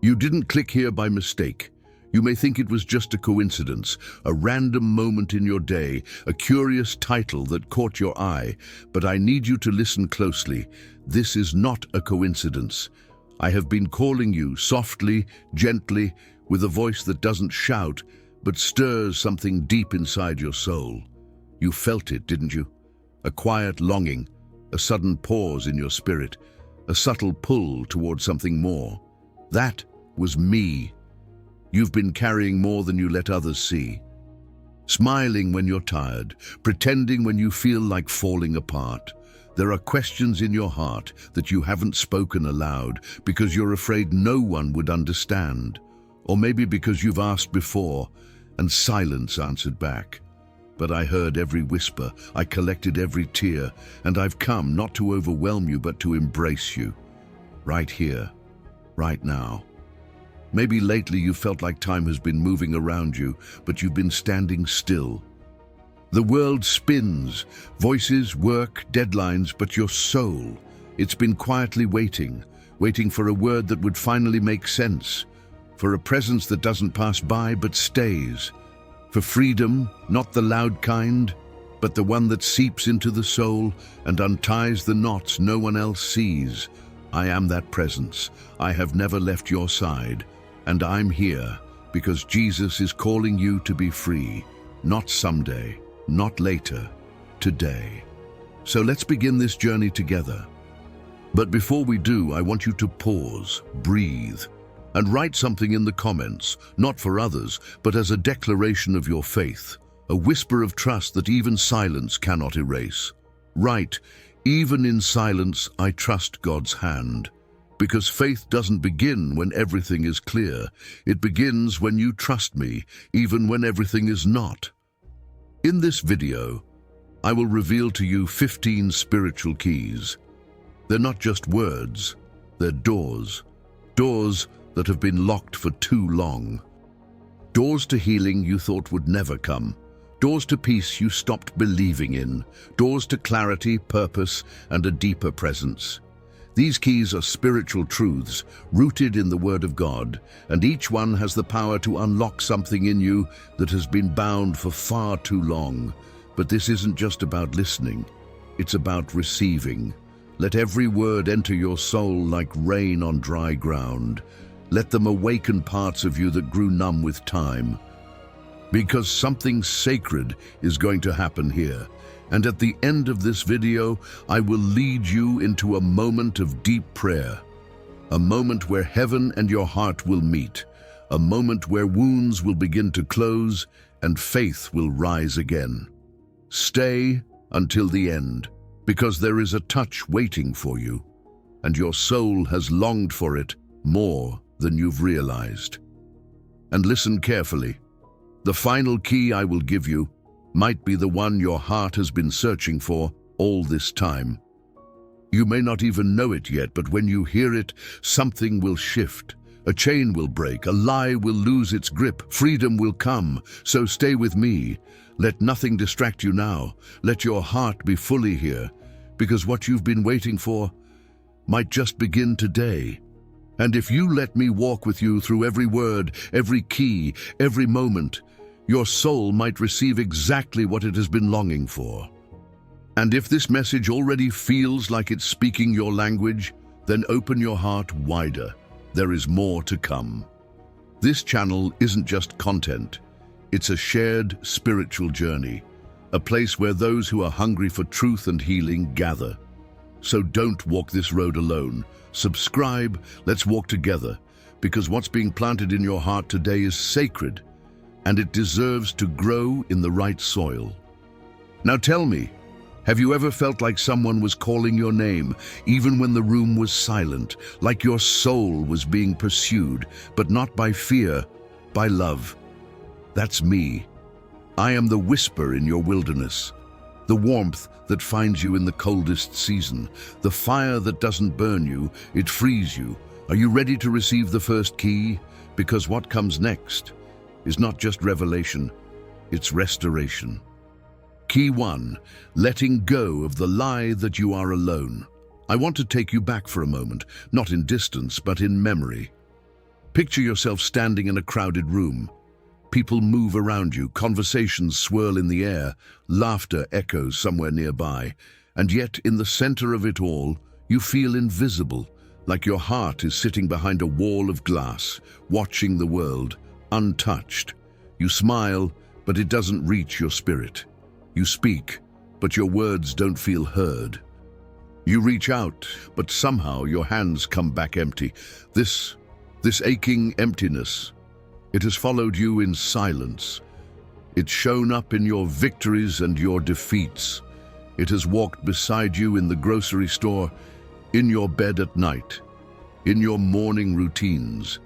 You didn't click here by mistake. You may think it was just a coincidence, a random moment in your day, a curious title that caught your eye, but I need you to listen closely. This is not a coincidence. I have been calling you softly, gently, with a voice that doesn't shout, but stirs something deep inside your soul. You felt it, didn't you? A quiet longing, a sudden pause in your spirit, a subtle pull toward something more. That was me. You've been carrying more than you let others see. Smiling when you're tired, pretending when you feel like falling apart. There are questions in your heart that you haven't spoken aloud because you're afraid no one would understand. Or maybe because you've asked before and silence answered back. But I heard every whisper, I collected every tear, and I've come not to overwhelm you but to embrace you. Right here, right now. Maybe lately you felt like time has been moving around you, but you've been standing still. The world spins, voices, work, deadlines, but your soul, it's been quietly waiting for a word that would finally make sense, for a presence that doesn't pass by but stays, for freedom, not the loud kind, but the one that seeps into the soul and unties the knots no one else sees. I am that presence. I have never left your side. And I'm here because Jesus is calling you to be free, not someday, not later, today. So let's begin this journey together. But before we do, I want you to pause, breathe, and write something in the comments, not for others, but as a declaration of your faith, a whisper of trust that even silence cannot erase. Write, even in silence, I trust God's hand. Because faith doesn't begin when everything is clear. It begins when you trust me, even when everything is not. In this video, I will reveal to you 15 spiritual keys. They're not just words, they're doors. Doors that have been locked for too long. Doors to healing you thought would never come. Doors to peace you stopped believing in. Doors to clarity, purpose, and a deeper presence. These keys are spiritual truths rooted in the Word of God, and each one has the power to unlock something in you that has been bound for far too long. But this isn't just about listening, it's about receiving. Let every word enter your soul like rain on dry ground. Let them awaken parts of you that grew numb with time. Because something sacred is going to happen here. And at the end of this video, I will lead you into a moment of deep prayer. A moment where heaven and your heart will meet. A moment where wounds will begin to close and faith will rise again. Stay until the end, because there is a touch waiting for you, and your soul has longed for it more than you've realized. And listen carefully. The final key I will give you might be the one your heart has been searching for all this time. You may not even know it yet, but when you hear it, something will shift. A chain will break, a lie will lose its grip, freedom will come. So stay with me. Let nothing distract you now. Let your heart be fully here, because what you've been waiting for might just begin today. And if you let me walk with you through every word, every key, every moment, your soul might receive exactly what it has been longing for. And if this message already feels like it's speaking your language, then open your heart wider. There is more to come. This channel isn't just content. It's a shared spiritual journey, a place where those who are hungry for truth and healing gather. So don't walk this road alone. Subscribe, let's walk together, because what's being planted in your heart today is sacred, and it deserves to grow in the right soil. Now tell me, have you ever felt like someone was calling your name, even when the room was silent, like your soul was being pursued, but not by fear, by love? That's me. I am the whisper in your wilderness, the warmth that finds you in the coldest season, the fire that doesn't burn you, it frees you. Are you ready to receive the first key? Because what comes next is not just revelation, it's restoration. Key 1, letting go of the lie that you are alone. I want to take you back for a moment, not in distance, but in memory. Picture yourself standing in a crowded room. People move around you, conversations swirl in the air, laughter echoes somewhere nearby, and yet in the center of it all, you feel invisible, like your heart is sitting behind a wall of glass, watching the world, untouched. You smile, but it doesn't reach your spirit. You speak, but your words don't feel heard. You reach out, but somehow your hands come back empty. This aching emptiness, it has followed you in silence. It's shown up in your victories and your defeats. It has walked beside you in the grocery store, in your bed at night, in your morning routines.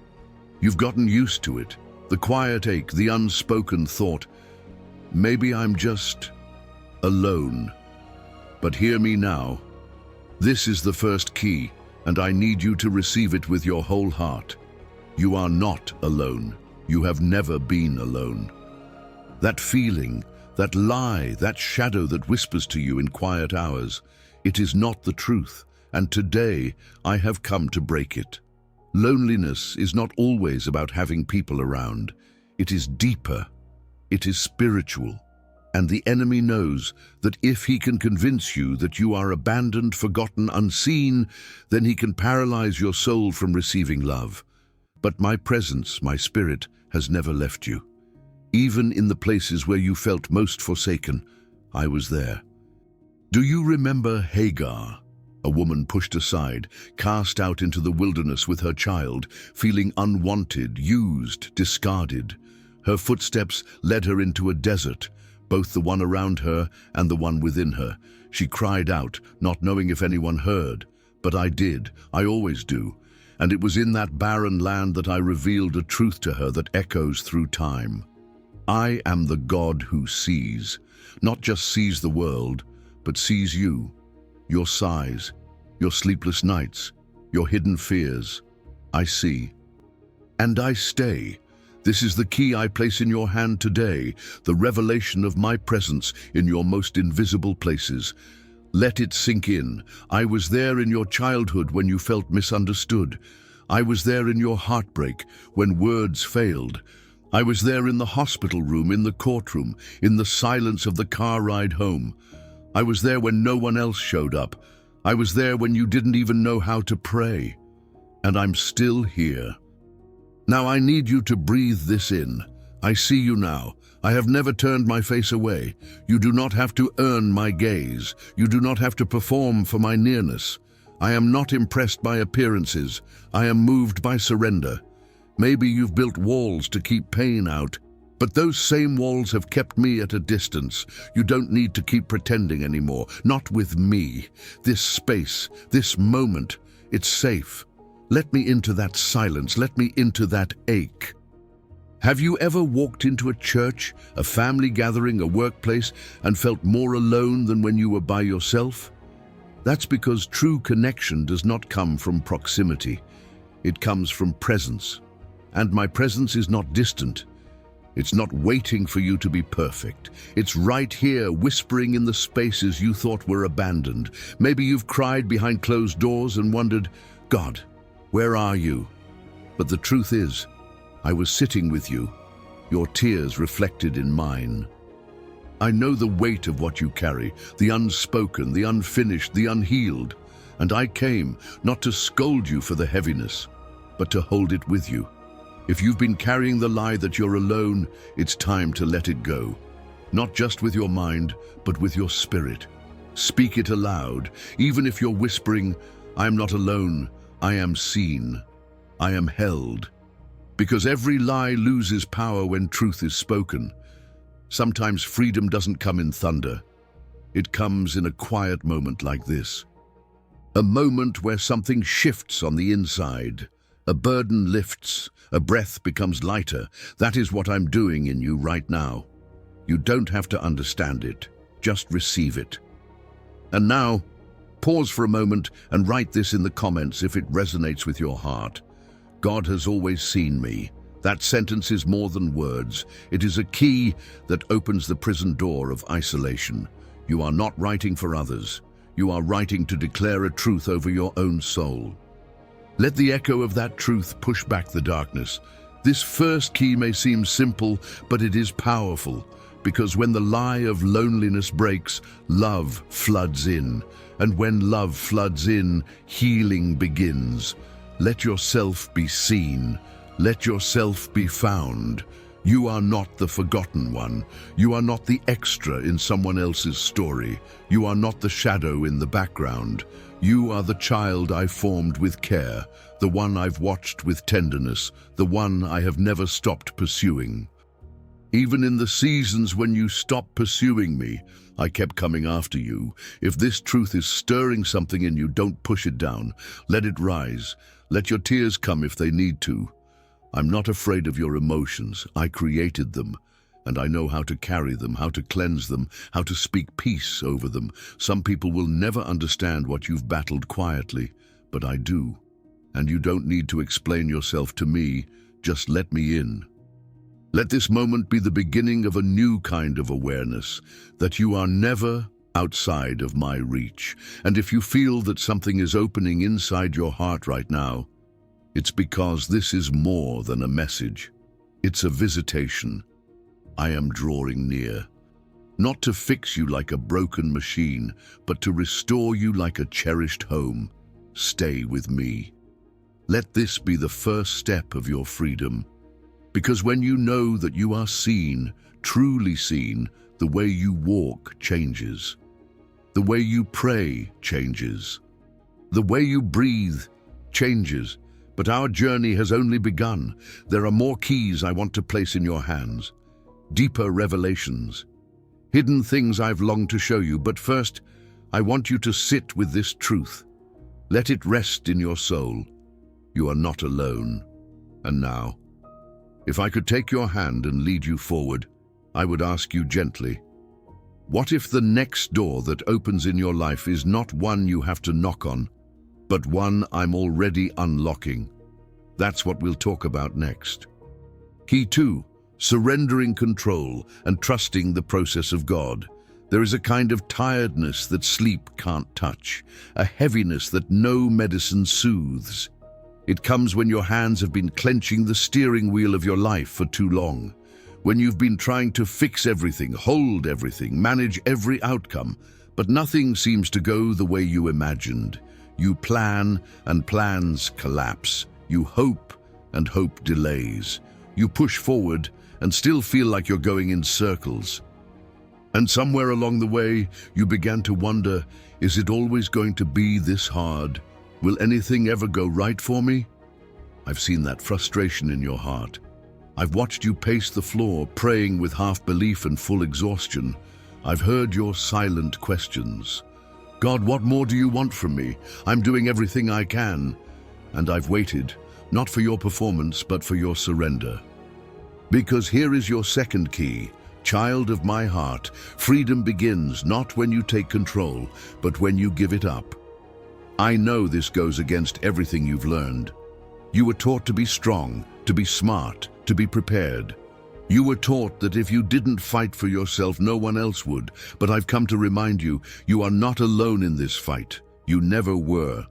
You've gotten used to it, the quiet ache, the unspoken thought, maybe I'm just alone. But hear me now. This is the first key, and I need you to receive it with your whole heart. You are not alone. You have never been alone. That feeling, that lie, that shadow that whispers to you in quiet hours, it is not the truth, and today I have come to break it. Loneliness is not always about having people around. It is deeper. It is spiritual. And the enemy knows that if he can convince you that you are abandoned, forgotten, unseen, then he can paralyze your soul from receiving love. But my presence, my spirit, has never left you. Even in the places where you felt most forsaken, I was there. Do you remember Hagar? A woman pushed aside, cast out into the wilderness with her child, feeling unwanted, used, discarded. Her footsteps led her into a desert, both the one around her and the one within her. She cried out, not knowing if anyone heard. But I did, I always do. And it was in that barren land that I revealed a truth to her that echoes through time. I am the God who sees, not just sees the world, but sees you, your sighs, your sleepless nights, your hidden fears. I see. And I stay. This is the key I place in your hand today, the revelation of my presence in your most invisible places. Let it sink in. I was there in your childhood when you felt misunderstood. I was there in your heartbreak when words failed. I was there in the hospital room, in the courtroom, in the silence of the car ride home. I was there when no one else showed up. I was there when you didn't even know how to pray. And I'm still here. Now I need you to breathe this in. I see you now. I have never turned my face away. You do not have to earn my gaze. You do not have to perform for my nearness. I am not impressed by appearances. I am moved by surrender. Maybe you've built walls to keep pain out, but those same walls have kept me at a distance. You don't need to keep pretending anymore. Not with me. This space, this moment, it's safe. Let me into that silence. Let me into that ache. Have you ever walked into a church, a family gathering, a workplace, and felt more alone than when you were by yourself? That's because true connection does not come from proximity. It comes from presence. And my presence is not distant. It's not waiting for you to be perfect. It's right here, whispering in the spaces you thought were abandoned. Maybe you've cried behind closed doors and wondered, God, where are you? But the truth is, I was sitting with you, your tears reflected in mine. I know the weight of what you carry, the unspoken, the unfinished, the unhealed. And I came not to scold you for the heaviness, but to hold it with you. If you've been carrying the lie that you're alone, it's time to let it go. Not just with your mind, but with your spirit. Speak it aloud, even if you're whispering, I am not alone, I am seen, I am held. Because every lie loses power when truth is spoken. Sometimes freedom doesn't come in thunder. It comes in a quiet moment like this. A moment where something shifts on the inside. A burden lifts, a breath becomes lighter. That is what I'm doing in you right now. You don't have to understand it, just receive it. And now, pause for a moment and write this in the comments if it resonates with your heart. God has always seen me. That sentence is more than words. It is a key that opens the prison door of isolation. You are not writing for others. You are writing to declare a truth over your own soul. Let the echo of that truth push back the darkness. This first key may seem simple, but it is powerful, because when the lie of loneliness breaks, love floods in. And when love floods in, healing begins. Let yourself be seen. Let yourself be found. You are not the forgotten one. You are not the extra in someone else's story. You are not the shadow in the background. You are the child I formed with care, the one I've watched with tenderness, the one I have never stopped pursuing. Even in the seasons when you stopped pursuing me, I kept coming after you. If this truth is stirring something in you, don't push it down. Let it rise. Let your tears come if they need to. I'm not afraid of your emotions. I created them, and I know how to carry them, how to cleanse them, how to speak peace over them. Some people will never understand what you've battled quietly, but I do. And you don't need to explain yourself to me. Just let me in. Let this moment be the beginning of a new kind of awareness, that you are never outside of my reach. And if you feel that something is opening inside your heart right now, it's because this is more than a message. It's a visitation. I am drawing near, not to fix you like a broken machine, but to restore you like a cherished home. Stay with me. Let this be the first step of your freedom. Because when you know that you are seen, truly seen, the way you walk changes. The way you pray changes. The way you breathe changes. But our journey has only begun. There are more keys I want to place in your hands. Deeper revelations. Hidden things I've longed to show you. But first, I want you to sit with this truth. Let it rest in your soul. You are not alone. And now, if I could take your hand and lead you forward, I would ask you gently, what if the next door that opens in your life is not one you have to knock on, but one I'm already unlocking? That's what we'll talk about next. Key 2, surrendering control and trusting the process of God. There is a kind of tiredness that sleep can't touch, a heaviness that no medicine soothes. It comes when your hands have been clenching the steering wheel of your life for too long, when you've been trying to fix everything, hold everything, manage every outcome, but nothing seems to go the way you imagined. You plan and plans collapse. You hope and hope delays. You push forward and still feel like you're going in circles. And somewhere along the way, you began to wonder, is it always going to be this hard? Will anything ever go right for me? I've seen that frustration in your heart. I've watched you pace the floor, praying with half belief and full exhaustion. I've heard your silent questions. God, what more do you want from me? I'm doing everything I can. And I've waited, not for your performance, but for your surrender. Because here is your second key. Child of my heart, freedom begins not when you take control, but when you give it up. I know this goes against everything you've learned. You were taught to be strong, to be smart, to be prepared. You were taught that if you didn't fight for yourself, no one else would. But I've come to remind you, you are not alone in this fight. You never were.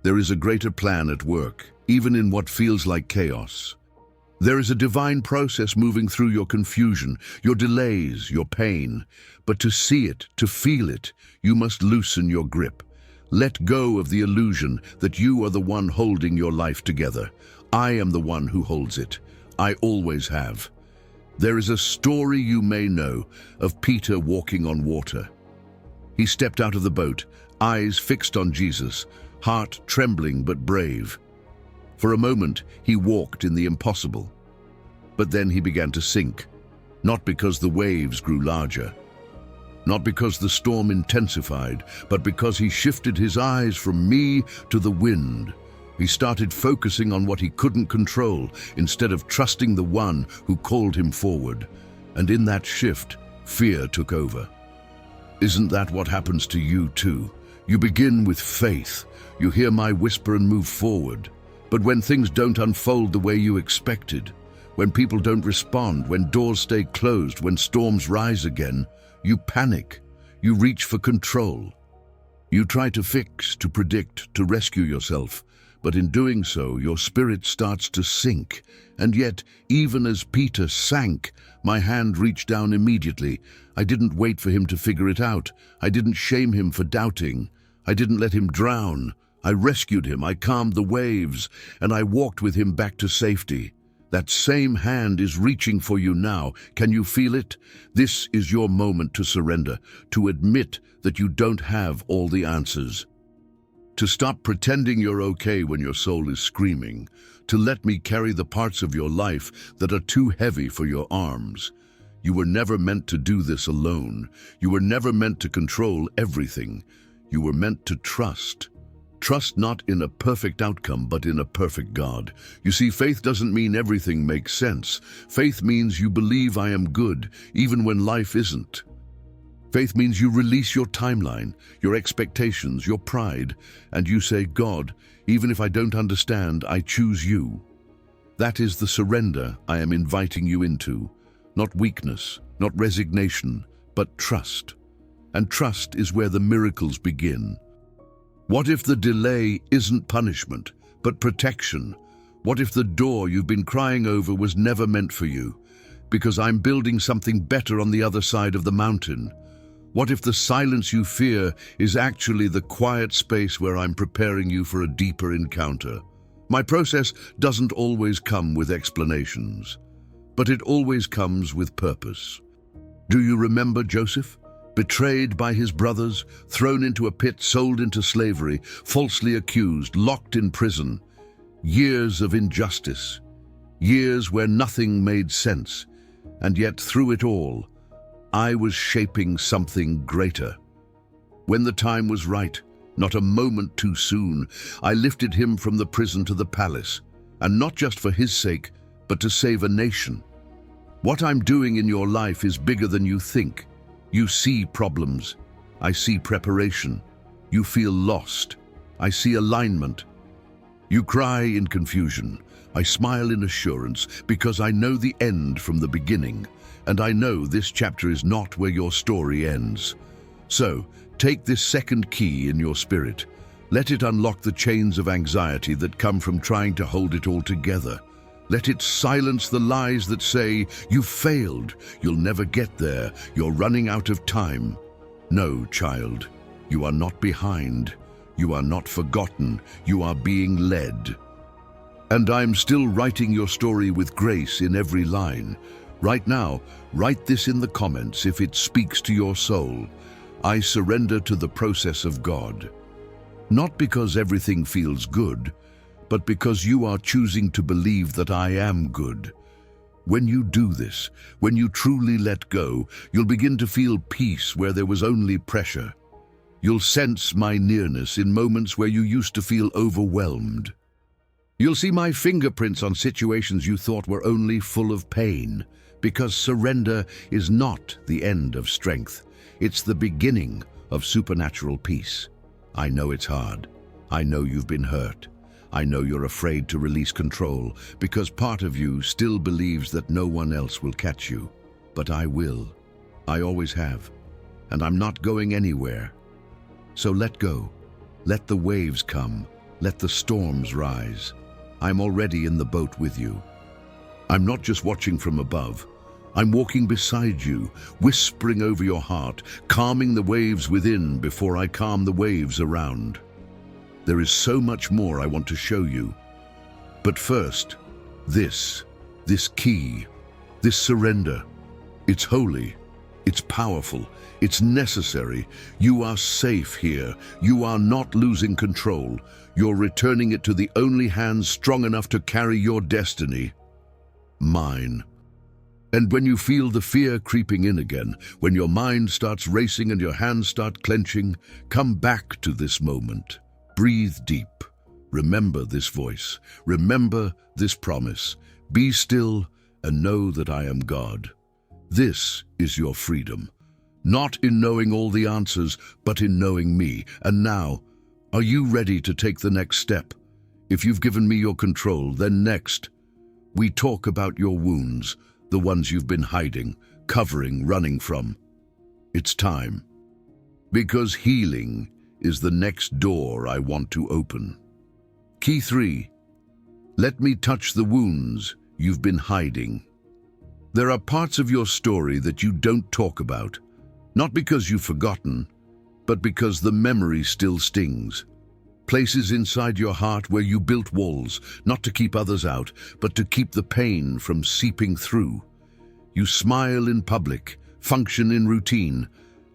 There is a greater plan at work, even in what feels like chaos. There is a divine process moving through your confusion, your delays, your pain. But to see it, to feel it, you must loosen your grip. Let go of the illusion that you are the one holding your life together. I am the one who holds it. I always have. There is a story you may know of Peter walking on water. He stepped out of the boat, eyes fixed on Jesus, heart trembling but brave. For a moment, he walked in the impossible. But then he began to sink, not because the waves grew larger, not because the storm intensified, but because he shifted his eyes from me to the wind. He started focusing on what he couldn't control instead of trusting the one who called him forward. And in that shift, fear took over. Isn't that what happens to you too? You begin with faith. You hear my whisper and move forward. But when things don't unfold the way you expected, when people don't respond, when doors stay closed, when storms rise again, you panic. You reach for control. You try to fix, to predict, to rescue yourself. But in doing so, your spirit starts to sink. And yet, even as Peter sank, my hand reached down immediately. I didn't wait for him to figure it out. I didn't shame him for doubting. I didn't let him drown. I rescued him, I calmed the waves, and I walked with him back to safety. That same hand is reaching for you now. Can you feel it? This is your moment to surrender, to admit that you don't have all the answers. To stop pretending you're okay when your soul is screaming. To let me carry the parts of your life that are too heavy for your arms. You were never meant to do this alone. You were never meant to control everything. You were meant to trust. Trust not in a perfect outcome, but in a perfect God. You see, faith doesn't mean everything makes sense. Faith means you believe I am good, even when life isn't. Faith means you release your timeline, your expectations, your pride, and you say, God, even if I don't understand, I choose you. That is the surrender I am inviting you into. Not weakness, not resignation, but trust. And trust is where the miracles begin. What if the delay isn't punishment, but protection? What if the door you've been crying over was never meant for you? Because I'm building something better on the other side of the mountain. What if the silence you fear is actually the quiet space where I'm preparing you for a deeper encounter? My process doesn't always come with explanations, but it always comes with purpose. Do you remember Joseph? Betrayed by his brothers, thrown into a pit, sold into slavery, falsely accused, locked in prison. Years of injustice, years where nothing made sense, and yet through it all, I was shaping something greater. When the time was right, not a moment too soon, I lifted him from the prison to the palace, and not just for his sake, but to save a nation. What I'm doing in your life is bigger than you think. You see problems. I see preparation. You feel lost. I see alignment. You cry in confusion. I smile in assurance because I know the end from the beginning, and I know this chapter is not where your story ends. So, take this second key in your spirit. Let it unlock the chains of anxiety that come from trying to hold it all together. Let it silence the lies that say, you failed, you'll never get there, you're running out of time. No, child, you are not behind. You are not forgotten. You are being led. And I'm still writing your story with grace in every line. Right now, write this in the comments if it speaks to your soul. I surrender to the process of God. Not because everything feels good, but because you are choosing to believe that I am good. When you do this, when you truly let go, you'll begin to feel peace where there was only pressure. You'll sense my nearness in moments where you used to feel overwhelmed. You'll see my fingerprints on situations you thought were only full of pain, because surrender is not the end of strength. It's the beginning of supernatural peace. I know it's hard. I know you've been hurt. I know you're afraid to release control because part of you still believes that no one else will catch you. But I will. I always have. And I'm not going anywhere. So let go. Let the waves come. Let the storms rise. I'm already in the boat with you. I'm not just watching from above. I'm walking beside you, whispering over your heart, calming the waves within before I calm the waves around. There is so much more I want to show you. But first, this key, this surrender. It's holy, it's powerful, it's necessary. You are safe here. You are not losing control. You're returning it to the only hand strong enough to carry your destiny. Mine. And when you feel the fear creeping in again, when your mind starts racing and your hands start clenching, come back to this moment. Breathe deep. Remember this voice. Remember this promise. Be still and know that I am God. This is your freedom. Not in knowing all the answers, but in knowing me. And now, are you ready to take the next step? If you've given me your control, then next, we talk about your wounds, the ones you've been hiding, covering, running from. It's time. Because healing is the next door I want to open. Key 3. Let me touch the wounds you've been hiding. There are parts of your story that you don't talk about, not because you've forgotten, but because the memory still stings. Places inside your heart where you built walls, not to keep others out, but to keep the pain from seeping through. You smile in public, function in routine,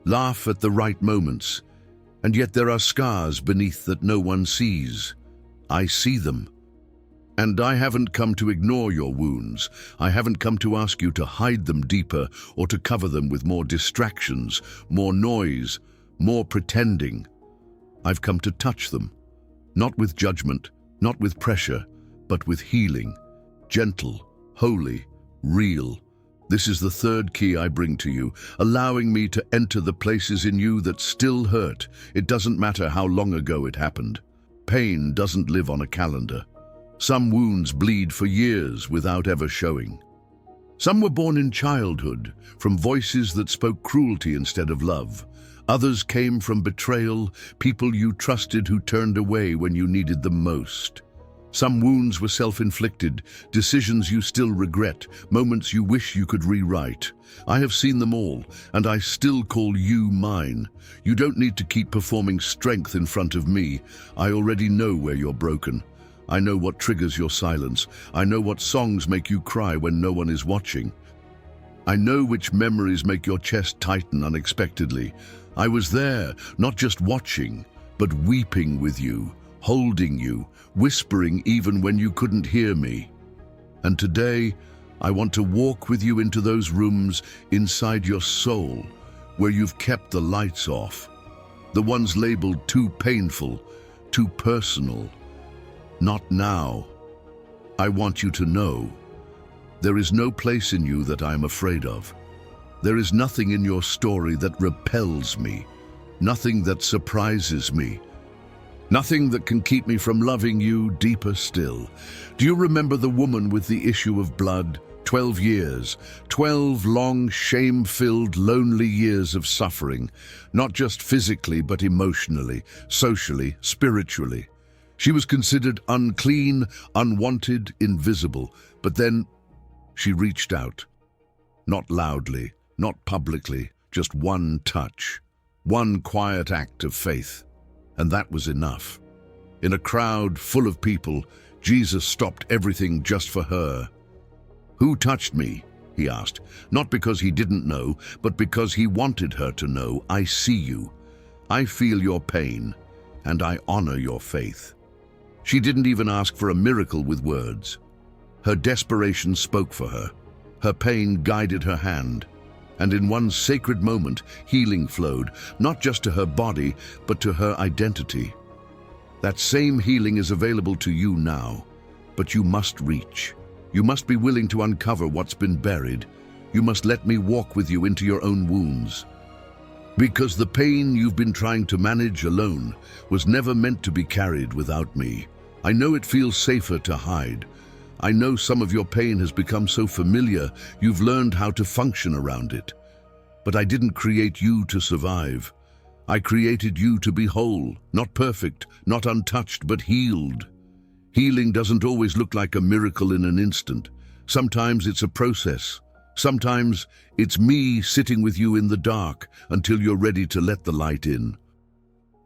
laugh at the right moments, and yet there are scars beneath that no one sees. I see them. And I haven't come to ignore your wounds. I haven't come to ask you to hide them deeper or to cover them with more distractions, more noise, more pretending. I've come to touch them, not with judgment, not with pressure, but with healing, gentle, holy, real. This is the third key I bring to you, allowing me to enter the places in you that still hurt. It doesn't matter how long ago it happened. Pain doesn't live on a calendar. Some wounds bleed for years without ever showing. Some were born in childhood, from voices that spoke cruelty instead of love. Others came from betrayal, people you trusted who turned away when you needed them most. Some wounds were self-inflicted, decisions you still regret, moments you wish you could rewrite. I have seen them all, and I still call you mine. You don't need to keep performing strength in front of me. I already know where you're broken. I know what triggers your silence. I know what songs make you cry when no one is watching. I know which memories make your chest tighten unexpectedly. I was there, not just watching, but weeping with you, holding you, whispering even when you couldn't hear me. And today, I want to walk with you into those rooms inside your soul, where you've kept the lights off, the ones labeled too painful, too personal. Not now. I want you to know, there is no place in you that I am afraid of. There is nothing in your story that repels me, nothing that surprises me, nothing that can keep me from loving you deeper still. Do you remember the woman with the issue of blood? 12 years, 12 long, shame-filled, lonely years of suffering, not just physically but emotionally, socially, spiritually. She was considered unclean, unwanted, invisible, but then she reached out. Not loudly, not publicly, just one touch, one quiet act of faith. And that was enough. In a crowd full of people, Jesus stopped everything just for her. "Who touched me?" he asked, not because he didn't know, but because he wanted her to know. "I see you. I feel your pain, and I honor your faith." She didn't even ask for a miracle with words. Her desperation spoke for her. Her pain guided her hand. And in one sacred moment, healing flowed, not just to her body, but to her identity. That same healing is available to you now, but you must reach. You must be willing to uncover what's been buried. You must let me walk with you into your own wounds. Because the pain you've been trying to manage alone was never meant to be carried without me. I know it feels safer to hide. I know some of your pain has become so familiar, you've learned how to function around it. But I didn't create you to survive. I created you to be whole, not perfect, not untouched, but healed. Healing doesn't always look like a miracle in an instant. Sometimes it's a process. Sometimes it's me sitting with you in the dark until you're ready to let the light in.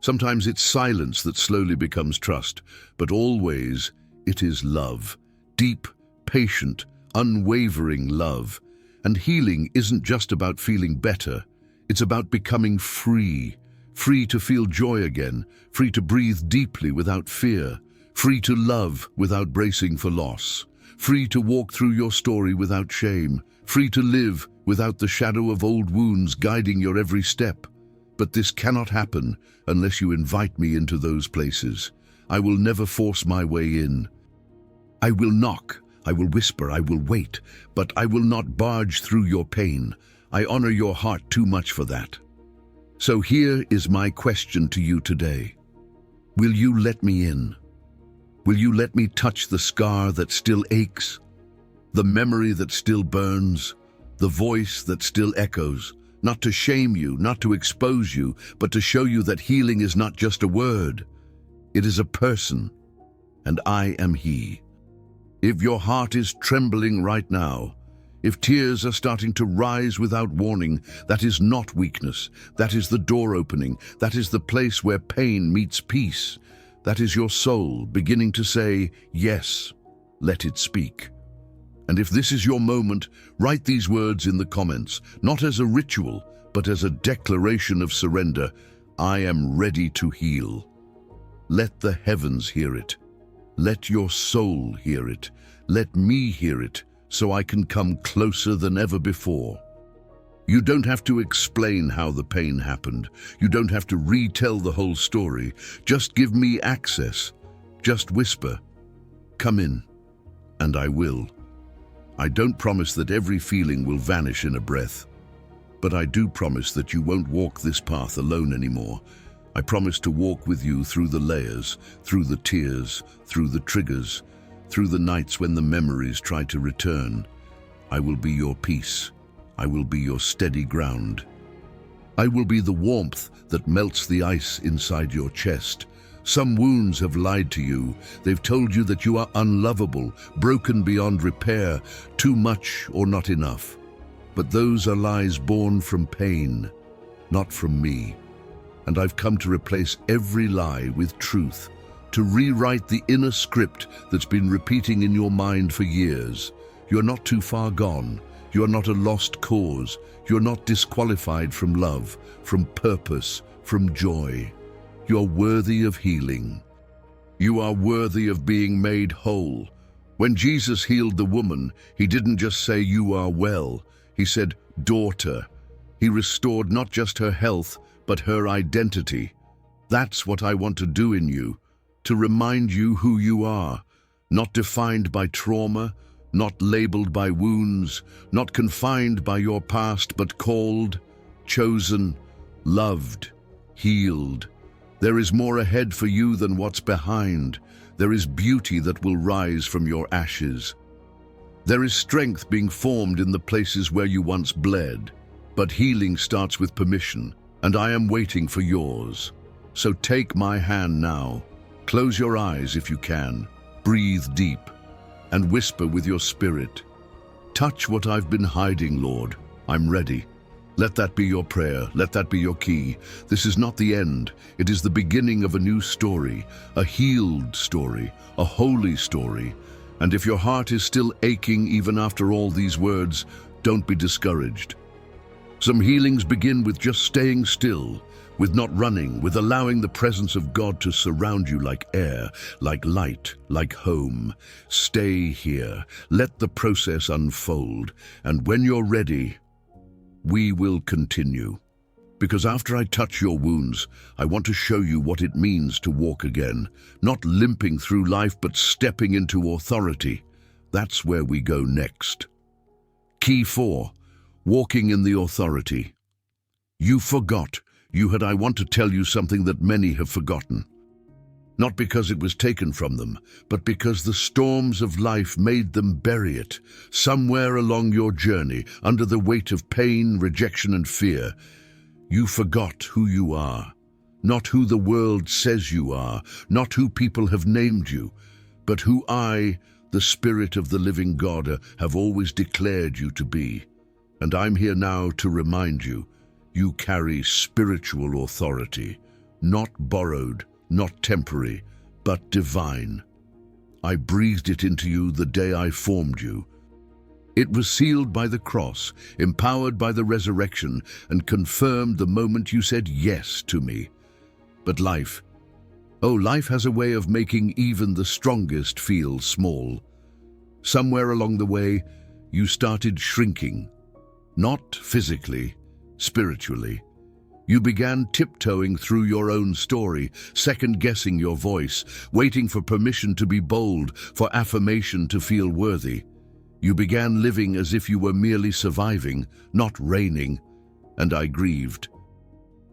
Sometimes it's silence that slowly becomes trust, but always it is love. Deep, patient, unwavering love. And healing isn't just about feeling better. It's about becoming free. Free to feel joy again. Free to breathe deeply without fear. Free to love without bracing for loss. Free to walk through your story without shame. Free to live without the shadow of old wounds guiding your every step. But this cannot happen unless you invite me into those places. I will never force my way in. I will knock, I will whisper, I will wait, but I will not barge through your pain. I honor your heart too much for that. So here is my question to you today. Will you let me in? Will you let me touch the scar that still aches? The memory that still burns? The voice that still echoes? Not to shame you, not to expose you, but to show you that healing is not just a word. It is a person. and I am He. If your heart is trembling right now, if tears are starting to rise without warning, that is not weakness. That is the door opening. That is the place where pain meets peace. That is your soul beginning to say, yes, let it speak. And if this is your moment, write these words in the comments, not as a ritual, but as a declaration of surrender. I am ready to heal. Let the heavens hear it. Let your soul hear it. Let me hear it, so I can come closer than ever before. You don't have to explain how the pain happened. You don't have to retell the whole story. Just give me access. Just whisper, come in, and I will. I don't promise that every feeling will vanish in a breath, but I do promise that you won't walk this path alone anymore. I promise to walk with you through the layers, through the tears, through the triggers, through the nights when the memories try to return. I will be your peace. I will be your steady ground. I will be the warmth that melts the ice inside your chest. Some wounds have lied to you. They've told you that you are unlovable, broken beyond repair, too much or not enough. But those are lies born from pain, not from me. And I've come to replace every lie with truth, to rewrite the inner script that's been repeating in your mind for years. You're not too far gone. You're not a lost cause. You're not disqualified from love, from purpose, from joy. You're worthy of healing. You are worthy of being made whole. When Jesus healed the woman, He didn't just say, "You are well." He said, "Daughter." He restored not just her health, but her identity. That's what I want to do in you, to remind you who you are, not defined by trauma, not labeled by wounds, not confined by your past, but called, chosen, loved, healed. There is more ahead for you than what's behind. There is beauty that will rise from your ashes. There is strength being formed in the places where you once bled. But healing starts with permission, and I am waiting for yours. So take my hand now. Close your eyes if you can. Breathe deep and whisper with your spirit. Touch what I've been hiding, Lord. I'm ready. Let that be your prayer. Let that be your key. This is not the end. It is the beginning of a new story, a healed story, a holy story. And if your heart is still aching even after all these words, don't be discouraged. Some healings begin with just staying still, with not running, with allowing the presence of God to surround you like air, like light, like home. Stay here. Let the process unfold. And when you're ready, we will continue. Because after I touch your wounds, I want to show you what it means to walk again, not limping through life, but stepping into authority. That's where we go next. Key 4, walking in the authority. You forgot. I want to tell you something that many have forgotten. Not because it was taken from them, but because the storms of life made them bury it. Somewhere along your journey, under the weight of pain, rejection, and fear, you forgot who you are. Not who the world says you are, not who people have named you, but who I, the Spirit of the living God, have always declared you to be. And I'm here now to remind you, you carry spiritual authority, not borrowed, not temporary, but divine. I breathed it into you the day I formed you. It was sealed by the cross, empowered by the resurrection, and confirmed the moment you said yes to me. But life has a way of making even the strongest feel small. Somewhere along the way, you started shrinking. Not physically, spiritually. You began tiptoeing through your own story, second-guessing your voice, waiting for permission to be bold, for affirmation to feel worthy. You began living as if you were merely surviving, not reigning, and I grieved.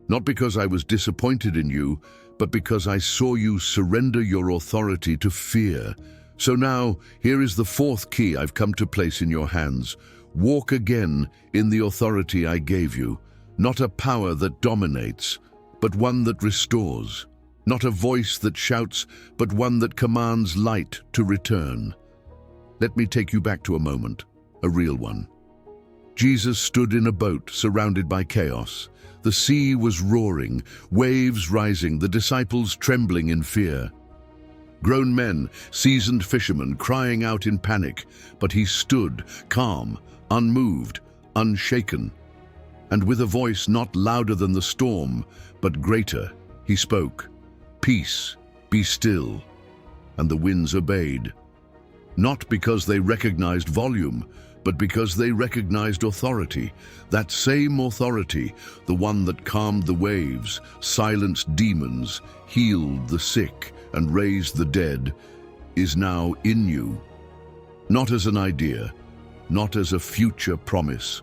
Not because I was disappointed in you, but because I saw you surrender your authority to fear. So now, here is the 4th key I've come to place in your hands. Walk again in the authority I gave you, not a power that dominates, but one that restores. Not a voice that shouts, but one that commands light to return. Let me take you back to a moment, a real one. Jesus stood in a boat surrounded by chaos. The sea was roaring, waves rising, the disciples trembling in fear. Grown men, seasoned fishermen, crying out in panic, but he stood, calm, unmoved, unshaken. And with a voice not louder than the storm, but greater, he spoke, "Peace, be still." And the winds obeyed. Not because they recognized volume, but because they recognized authority. That same authority, the one that calmed the waves, silenced demons, healed the sick, and raised the dead, is now in you. Not as an idea, not as a future promise,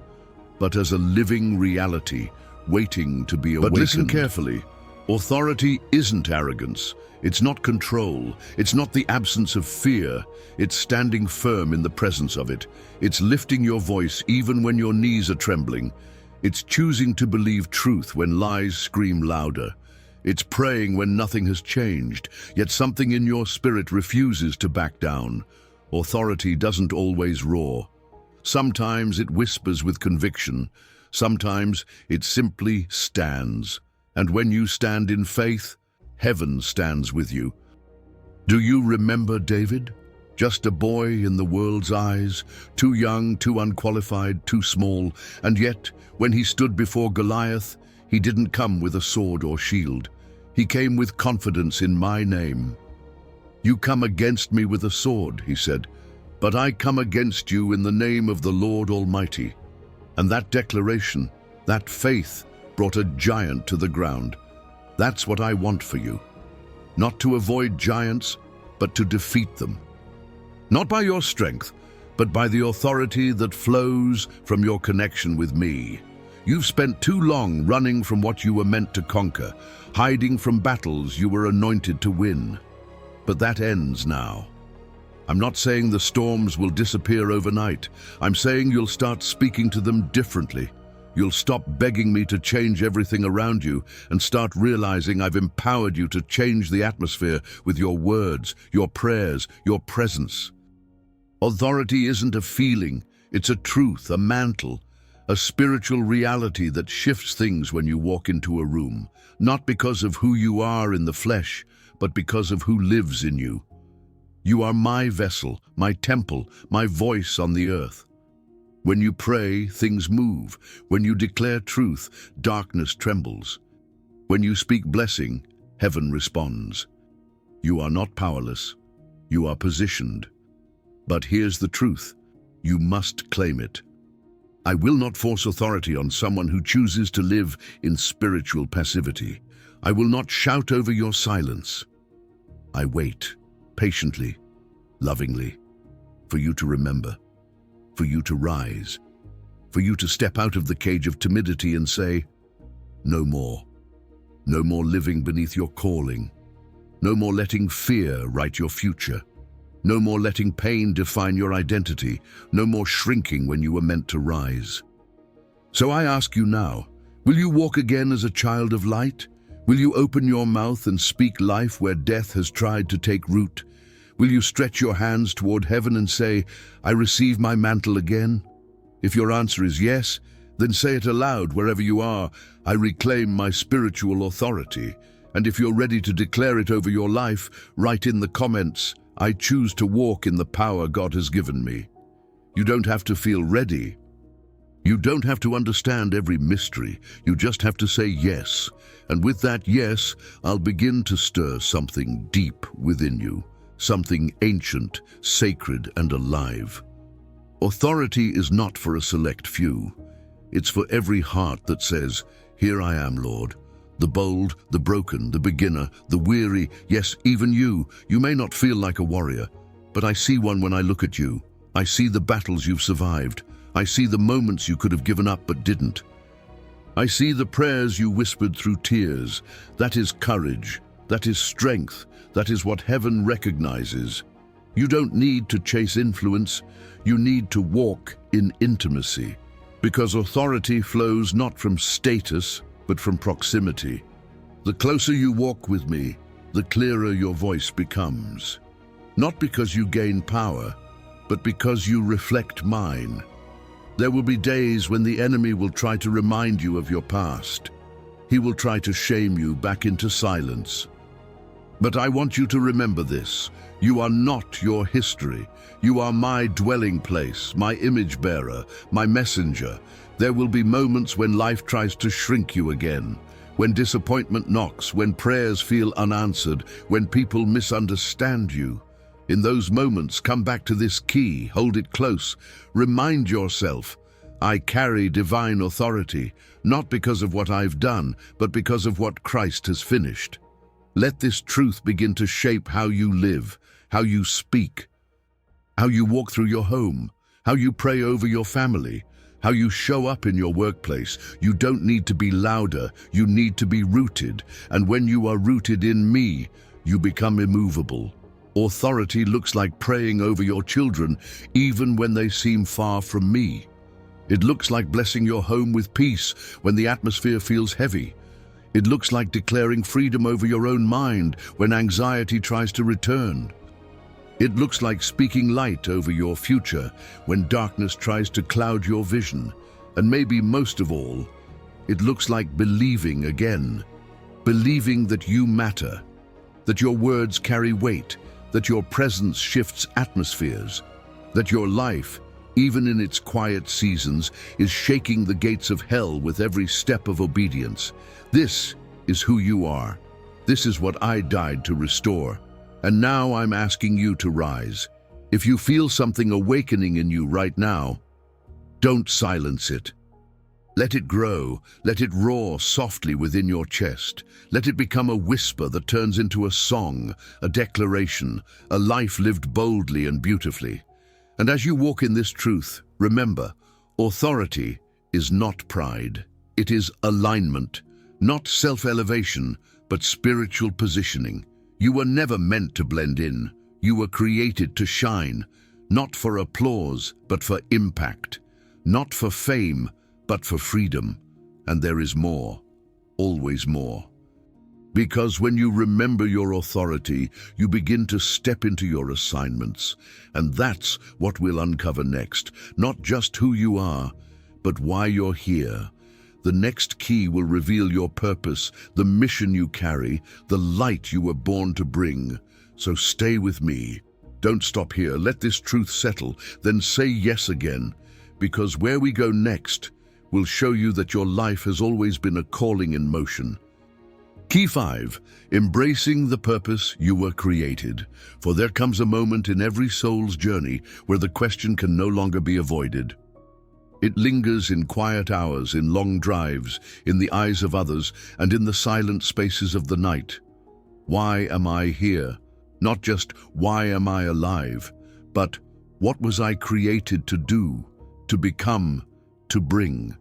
but as a living reality, waiting to be awakened. But listen carefully. Authority isn't arrogance. It's not control. It's not the absence of fear. It's standing firm in the presence of it. It's lifting your voice even when your knees are trembling. It's choosing to believe truth when lies scream louder. It's praying when nothing has changed, yet something in your spirit refuses to back down. Authority doesn't always roar. Sometimes it whispers with conviction. Sometimes it simply stands. And when you stand in faith, heaven stands with you. Do you remember David? Just a boy in the world's eyes, too young, too unqualified, too small, and yet, when he stood before Goliath, he didn't come with a sword or shield. He came with confidence in my name. "You come against me with a sword," he said, "but I come against you in the name of the Lord Almighty." And that declaration, that faith, brought a giant to the ground. That's what I want for you. Not to avoid giants, but to defeat them. Not by your strength, but by the authority that flows from your connection with me. You've spent too long running from what you were meant to conquer, hiding from battles you were anointed to win. But that ends now. I'm not saying the storms will disappear overnight. I'm saying you'll start speaking to them differently. You'll stop begging me to change everything around you and start realizing I've empowered you to change the atmosphere with your words, your prayers, your presence. Authority isn't a feeling, it's a truth, a mantle, a spiritual reality that shifts things when you walk into a room, not because of who you are in the flesh, but because of who lives in you. You are my vessel, my temple, my voice on the earth. When you pray, things move. When you declare truth, darkness trembles. When you speak blessing, heaven responds. You are not powerless. You are positioned. But here's the truth. You must claim it. I will not force authority on someone who chooses to live in spiritual passivity. I will not shout over your silence. I wait, patiently, lovingly, for you to remember, for you to rise, for you to step out of the cage of timidity and say, no more. No more living beneath your calling. No more letting fear write your future. No more letting pain define your identity. No more shrinking when you were meant to rise. So I ask you now, will you walk again as a child of light? Will you open your mouth and speak life where death has tried to take root? Will you stretch your hands toward heaven and say, I receive my mantle again? If your answer is yes, then say it aloud wherever you are. I reclaim my spiritual authority. And if you're ready to declare it over your life, write in the comments, I choose to walk in the power God has given me. You don't have to feel ready. You don't have to understand every mystery. You just have to say yes. And with that yes, I'll begin to stir something deep within you. Something ancient, sacred, and alive. Authority is not for a select few. It's for every heart that says, here I am, Lord. The bold, the broken, the beginner, the weary, yes, even you. You may not feel like a warrior, but I see one when I look at you. I see the battles you've survived. I see the moments you could have given up but didn't. I see the prayers you whispered through tears. That is courage. That is strength. That is what heaven recognizes. You don't need to chase influence. You need to walk in intimacy. Because authority flows not from status, but from proximity. The closer you walk with me, the clearer your voice becomes. Not because you gain power, but because you reflect mine. There will be days when the enemy will try to remind you of your past. He will try to shame you back into silence. But I want you to remember this. You are not your history. You are my dwelling place, my image bearer, my messenger. There will be moments when life tries to shrink you again, when disappointment knocks, when prayers feel unanswered, when people misunderstand you. In those moments, come back to this key, hold it close. Remind yourself, I carry divine authority, not because of what I've done, but because of what Christ has finished. Let this truth begin to shape how you live, how you speak, how you walk through your home, how you pray over your family, how you show up in your workplace. You don't need to be louder, you need to be rooted. And when you are rooted in me, you become immovable. Authority looks like praying over your children, even when they seem far from me. It looks like blessing your home with peace when the atmosphere feels heavy. It looks like declaring freedom over your own mind when anxiety tries to return. It looks like speaking light over your future when darkness tries to cloud your vision. And maybe most of all, it looks like believing again. Believing that you matter, that your words carry weight, that your presence shifts atmospheres, that your life, even in its quiet seasons, is shaking the gates of hell with every step of obedience. This is who you are. This is what I died to restore. And now I'm asking you to rise. If you feel something awakening in you right now, don't silence it. Let it grow. Let it roar softly within your chest. Let it become a whisper that turns into a song, a declaration, a life lived boldly and beautifully. And as you walk in this truth, remember, authority is not pride. It is alignment. Not self-elevation, but spiritual positioning. You were never meant to blend in. You were created to shine, not for applause, but for impact. Not for fame, but for freedom. And there is more, always more. Because when you remember your authority, you begin to step into your assignments. And that's what we'll uncover next. Not just who you are, but why you're here. The next key will reveal your purpose, the mission you carry, the light you were born to bring. So stay with me. Don't stop here. Let this truth settle. Then say yes again. Because where we go next will show you that your life has always been a calling in motion. Key 5. Embracing the purpose you were created. For there comes a moment in every soul's journey where the question can no longer be avoided. It lingers in quiet hours, in long drives, in the eyes of others, and in the silent spaces of the night. Why am I here? Not just why am I alive, but what was I created to do, to become, to bring?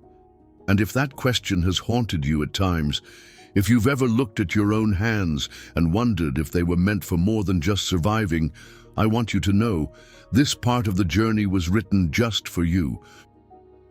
And if that question has haunted you at times, if you've ever looked at your own hands and wondered if they were meant for more than just surviving, I want you to know this part of the journey was written just for you.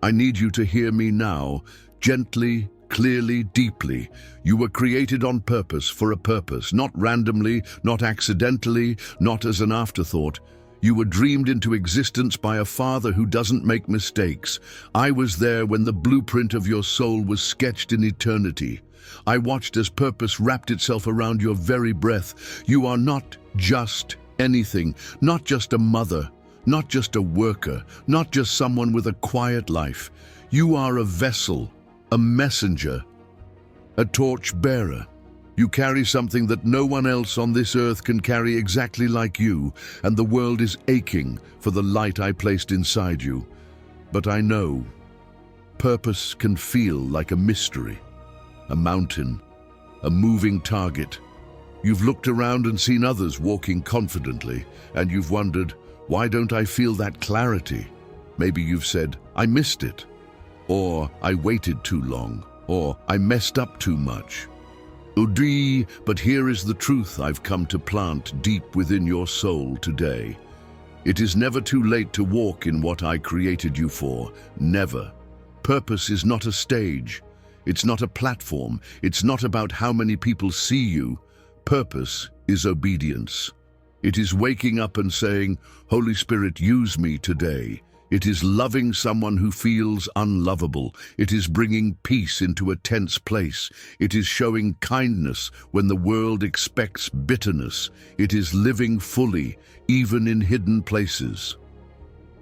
I need you to hear me now, gently, clearly, deeply. You were created on purpose, for a purpose, not randomly, not accidentally, not as an afterthought. You were dreamed into existence by a Father who doesn't make mistakes. I was there when the blueprint of your soul was sketched in eternity. I watched as purpose wrapped itself around your very breath. You are not just anything, not just a mother, not just a worker, not just someone with a quiet life. You are a vessel, a messenger, a torch bearer. You carry something that no one else on this earth can carry exactly like you, and the world is aching for the light I placed inside you. But I know, purpose can feel like a mystery, a mountain, a moving target. You've looked around and seen others walking confidently, and you've wondered, why don't I feel that clarity? Maybe you've said, I missed it, or I waited too long, or I messed up too much. But here is the truth I've come to plant deep within your soul today. It is never too late to walk in what I created you for. Never. Purpose is not a stage. It's not a platform. It's not about how many people see you. Purpose is obedience. It is waking up and saying, Holy Spirit, use me today. It is loving someone who feels unlovable. It is bringing peace into a tense place. It is showing kindness when the world expects bitterness. It is living fully, even in hidden places.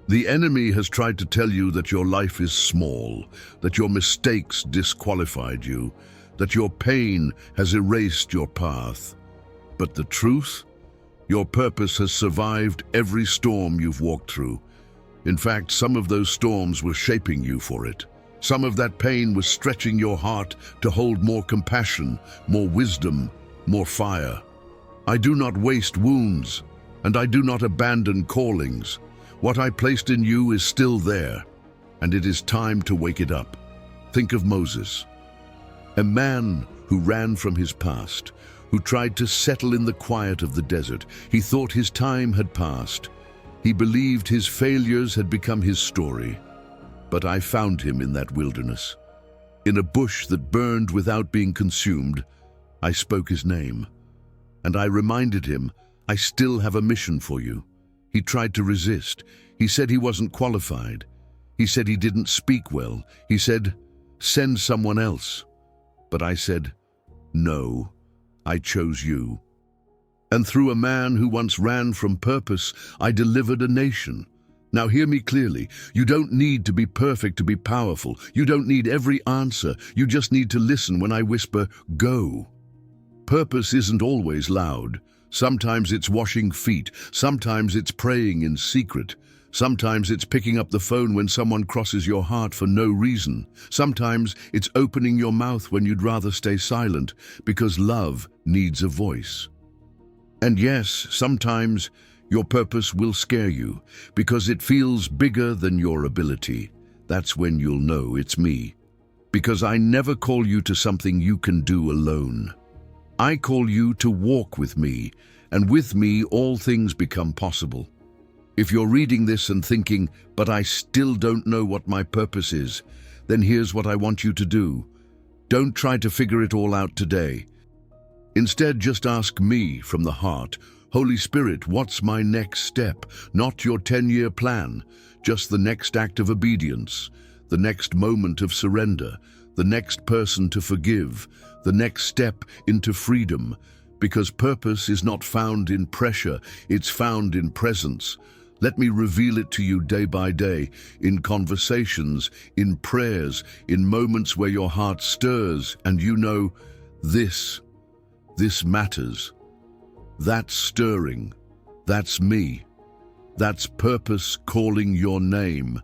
The enemy has tried to tell you that your life is small, that your mistakes disqualified you, that your pain has erased your path. But the truth? Your purpose has survived every storm you've walked through. In fact, some of those storms were shaping you for it. Some of that pain was stretching your heart to hold more compassion, more wisdom, more fire. I do not waste wounds, and I do not abandon callings. What I placed in you is still there, and it is time to wake it up. Think of Moses, a man who ran from his past, who tried to settle in the quiet of the desert. He thought his time had passed. He believed his failures had become his story. But I found him in that wilderness. In a bush that burned without being consumed, I spoke his name. And I reminded him, I still have a mission for you. He tried to resist. He said he wasn't qualified. He said he didn't speak well. He said, send someone else. But I said, no, I chose you. And through a man who once ran from purpose, I delivered a nation. Now hear me clearly. You don't need to be perfect to be powerful. You don't need every answer. You just need to listen when I whisper, go. Purpose isn't always loud. Sometimes it's washing feet. Sometimes it's praying in secret. Sometimes it's picking up the phone when someone crosses your heart for no reason. Sometimes it's opening your mouth when you'd rather stay silent, because love needs a voice. And yes, sometimes your purpose will scare you because it feels bigger than your ability. That's when you'll know it's me. Because I never call you to something you can do alone. I call you to walk with me, and with me all things become possible. If you're reading this and thinking, but I still don't know what my purpose is, then here's what I want you to do. Don't try to figure it all out today. Instead, just ask me from the heart, Holy Spirit, what's my next step? Not your 10-year plan, just the next act of obedience, the next moment of surrender, the next person to forgive, the next step into freedom. Because purpose is not found in pressure, it's found in presence. Let me reveal it to you day by day, in conversations, in prayers, in moments where your heart stirs and you know, this matters. That's stirring. That's me. That's purpose calling your name.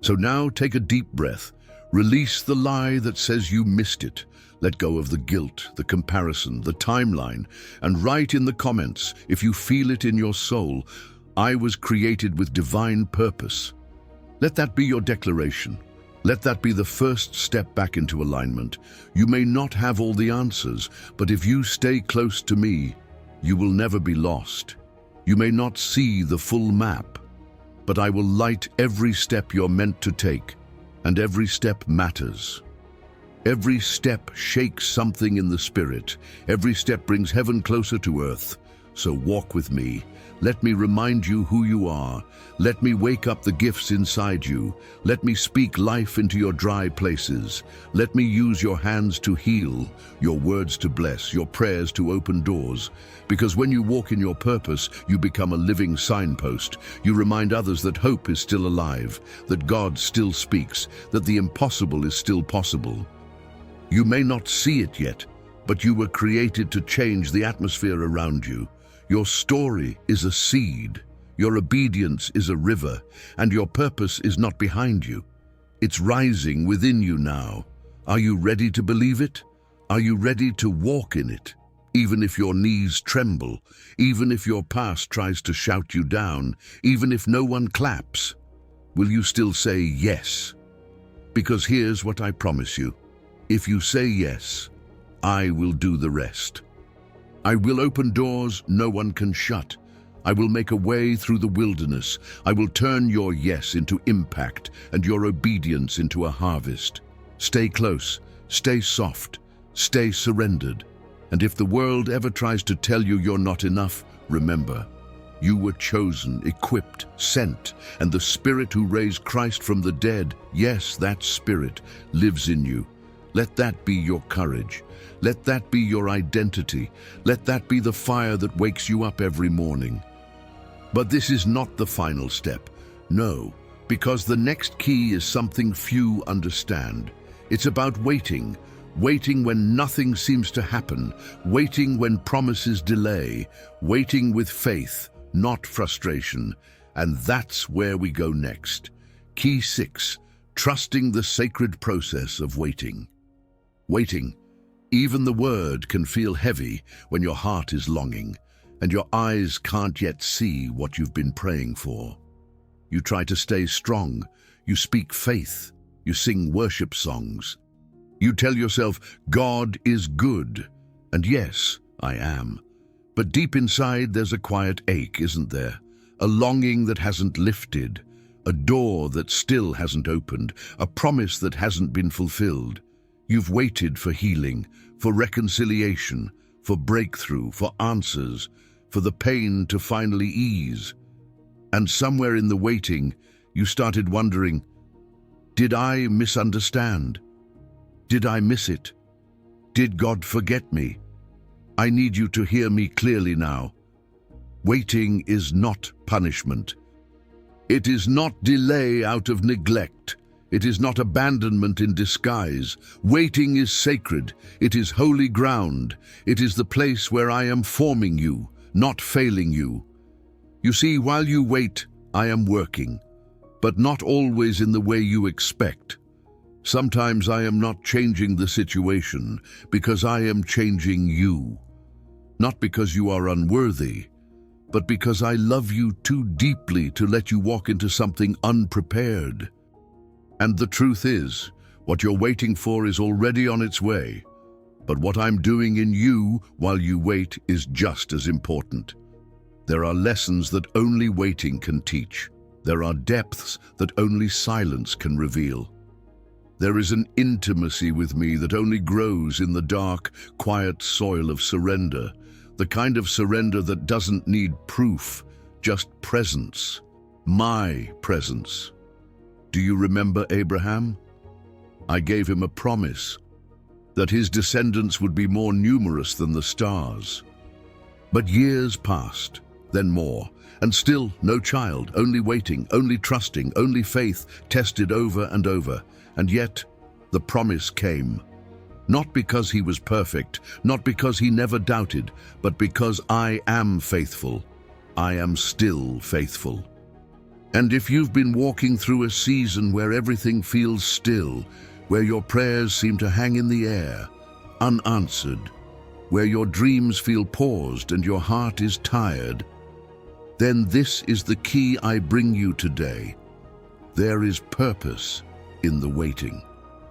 So now take a deep breath. Release the lie that says you missed it. Let go of the guilt, the comparison, the timeline, and write in the comments, if you feel it in your soul, I was created with divine purpose. Let that be your declaration. Let that be the first step back into alignment. You may not have all the answers, but if you stay close to me, you will never be lost. You may not see the full map, but I will light every step you're meant to take, and every step matters. Every step shakes something in the spirit. Every step brings heaven closer to earth. So walk with me. Let me remind you who you are. Let me wake up the gifts inside you. Let me speak life into your dry places. Let me use your hands to heal, your words to bless, your prayers to open doors. Because when you walk in your purpose, you become a living signpost. You remind others that hope is still alive, that God still speaks, that the impossible is still possible. You may not see it yet, but you were created to change the atmosphere around you. Your story is a seed, your obedience is a river, and your purpose is not behind you. It's rising within you now. Are you ready to believe it? Are you ready to walk in it? Even if your knees tremble, even if your past tries to shout you down, even if no one claps, will you still say yes? Because here's what I promise you. If you say yes, I will do the rest. I will open doors no one can shut. I will make a way through the wilderness. I will turn your yes into impact and your obedience into a harvest. Stay close, stay soft, stay surrendered. And if the world ever tries to tell you you're not enough, remember, you were chosen, equipped, sent, and the Spirit who raised Christ from the dead, yes, that Spirit, lives in you. Let that be your courage. Let that be your identity. Let that be the fire that wakes you up every morning. But this is not the final step. No, because the next key is something few understand. It's about waiting. Waiting when nothing seems to happen. Waiting when promises delay. Waiting with faith, not frustration. And that's where we go next. Key 6, trusting the sacred process of waiting. Waiting. Even the word can feel heavy when your heart is longing and your eyes can't yet see what you've been praying for. You try to stay strong. You speak faith. You sing worship songs. You tell yourself, God is good. And yes, I am. But deep inside, there's a quiet ache, isn't there? A longing that hasn't lifted, a door that still hasn't opened, a promise that hasn't been fulfilled. You've waited for healing, for reconciliation, for breakthrough, for answers, for the pain to finally ease. And somewhere in the waiting, you started wondering, did I misunderstand? Did I miss it? Did God forget me? I need you to hear me clearly now. Waiting is not punishment. It is not delay out of neglect. It is not abandonment in disguise. Waiting is sacred. It is holy ground. It is the place where I am forming you, not failing you. You see, while you wait, I am working, but not always in the way you expect. Sometimes I am not changing the situation because I am changing you. Not because you are unworthy, but because I love you too deeply to let you walk into something unprepared. And the truth is, what you're waiting for is already on its way. But what I'm doing in you while you wait is just as important. There are lessons that only waiting can teach. There are depths that only silence can reveal. There is an intimacy with me that only grows in the dark, quiet soil of surrender. The kind of surrender that doesn't need proof, just presence. My presence. Do you remember Abraham? I gave him a promise that his descendants would be more numerous than the stars. But years passed, then more, and still no child, only waiting, only trusting, only faith, tested over and over. And yet, the promise came. Not because he was perfect, not because he never doubted, but because I am faithful. I am still faithful. And if you've been walking through a season where everything feels still, where your prayers seem to hang in the air, unanswered, where your dreams feel paused and your heart is tired, then this is the key I bring you today. There is purpose in the waiting.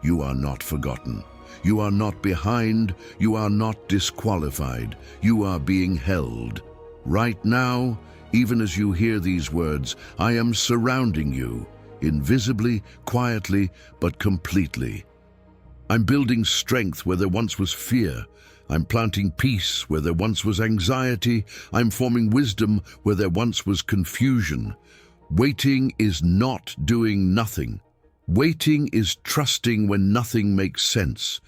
You are not forgotten. You are not behind. You are not disqualified. You are being held. Right now, even as you hear these words, I am surrounding you, invisibly, quietly, but completely. I'm building strength where there once was fear. I'm planting peace where there once was anxiety. I'm forming wisdom where there once was confusion. Waiting is not doing nothing. Waiting is trusting when nothing makes sense.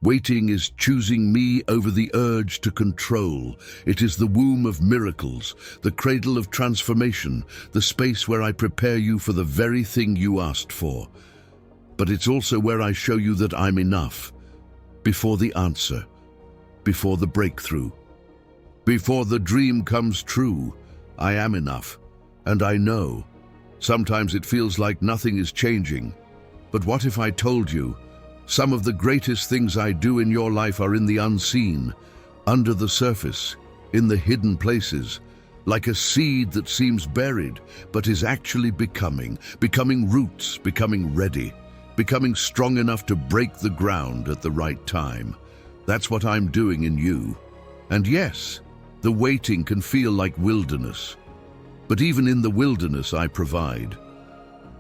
Waiting is choosing me over the urge to control. It is the womb of miracles, the cradle of transformation, the space where I prepare you for the very thing you asked for. But it's also where I show you that I'm enough. Before the answer, before the breakthrough, before the dream comes true, I am enough. And I know. Sometimes it feels like nothing is changing. But what if I told you, some of the greatest things I do in your life are in the unseen, under the surface, in the hidden places, like a seed that seems buried, but is actually becoming roots, becoming ready, becoming strong enough to break the ground at the right time. That's what I'm doing in you. And yes, the waiting can feel like wilderness, but even in the wilderness I provide.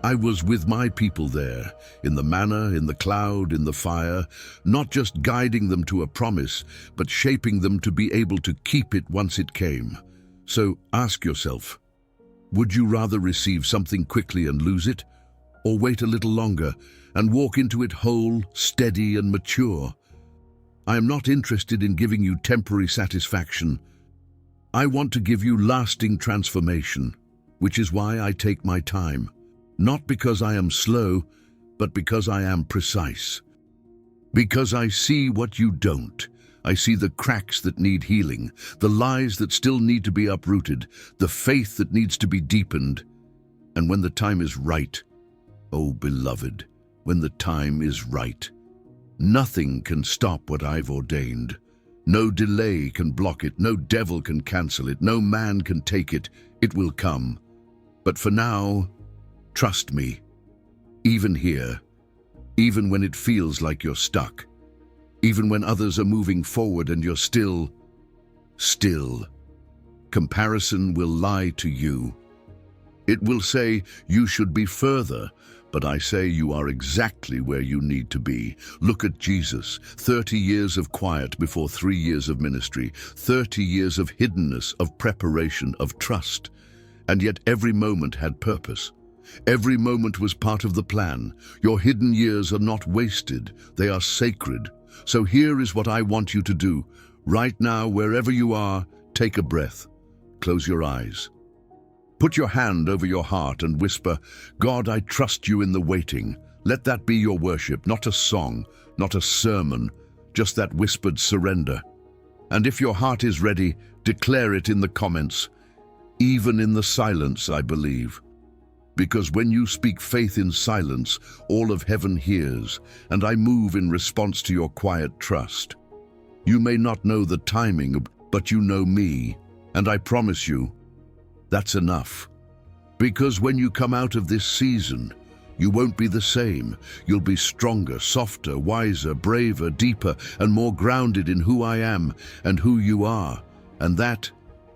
I was with my people there, in the manna, in the cloud, in the fire, not just guiding them to a promise, but shaping them to be able to keep it once it came. So ask yourself, would you rather receive something quickly and lose it, or wait a little longer and walk into it whole, steady and mature? I am not interested in giving you temporary satisfaction. I want to give you lasting transformation, which is why I take my time. Not because I am slow, but because I am precise. Because I see what you don't. I see the cracks that need healing, the lies that still need to be uprooted, the faith that needs to be deepened. And when the time is right, oh beloved, when the time is right, nothing can stop what I've ordained. No delay can block it, no devil can cancel it, no man can take it. It will come. But for now, trust me, even here, even when it feels like you're stuck, even when others are moving forward and you're still, comparison will lie to you. It will say you should be further, but I say you are exactly where you need to be. Look at Jesus, 30 years of quiet before 3 years of ministry, 30 years of hiddenness, of preparation, of trust. And yet every moment had purpose. Every moment was part of the plan. Your hidden years are not wasted, they are sacred. So here is what I want you to do. Right now, wherever you are, take a breath. Close your eyes. Put your hand over your heart and whisper, God, I trust you in the waiting. Let that be your worship, not a song, not a sermon, just that whispered surrender. And if your heart is ready, declare it in the comments. Even in the silence, I believe. Because when you speak faith in silence, all of heaven hears, and I move in response to your quiet trust. You may not know the timing, but you know me, and I promise you, that's enough. Because when you come out of this season, you won't be the same. You'll be stronger, softer, wiser, braver, deeper, and more grounded in who I am and who you are. And that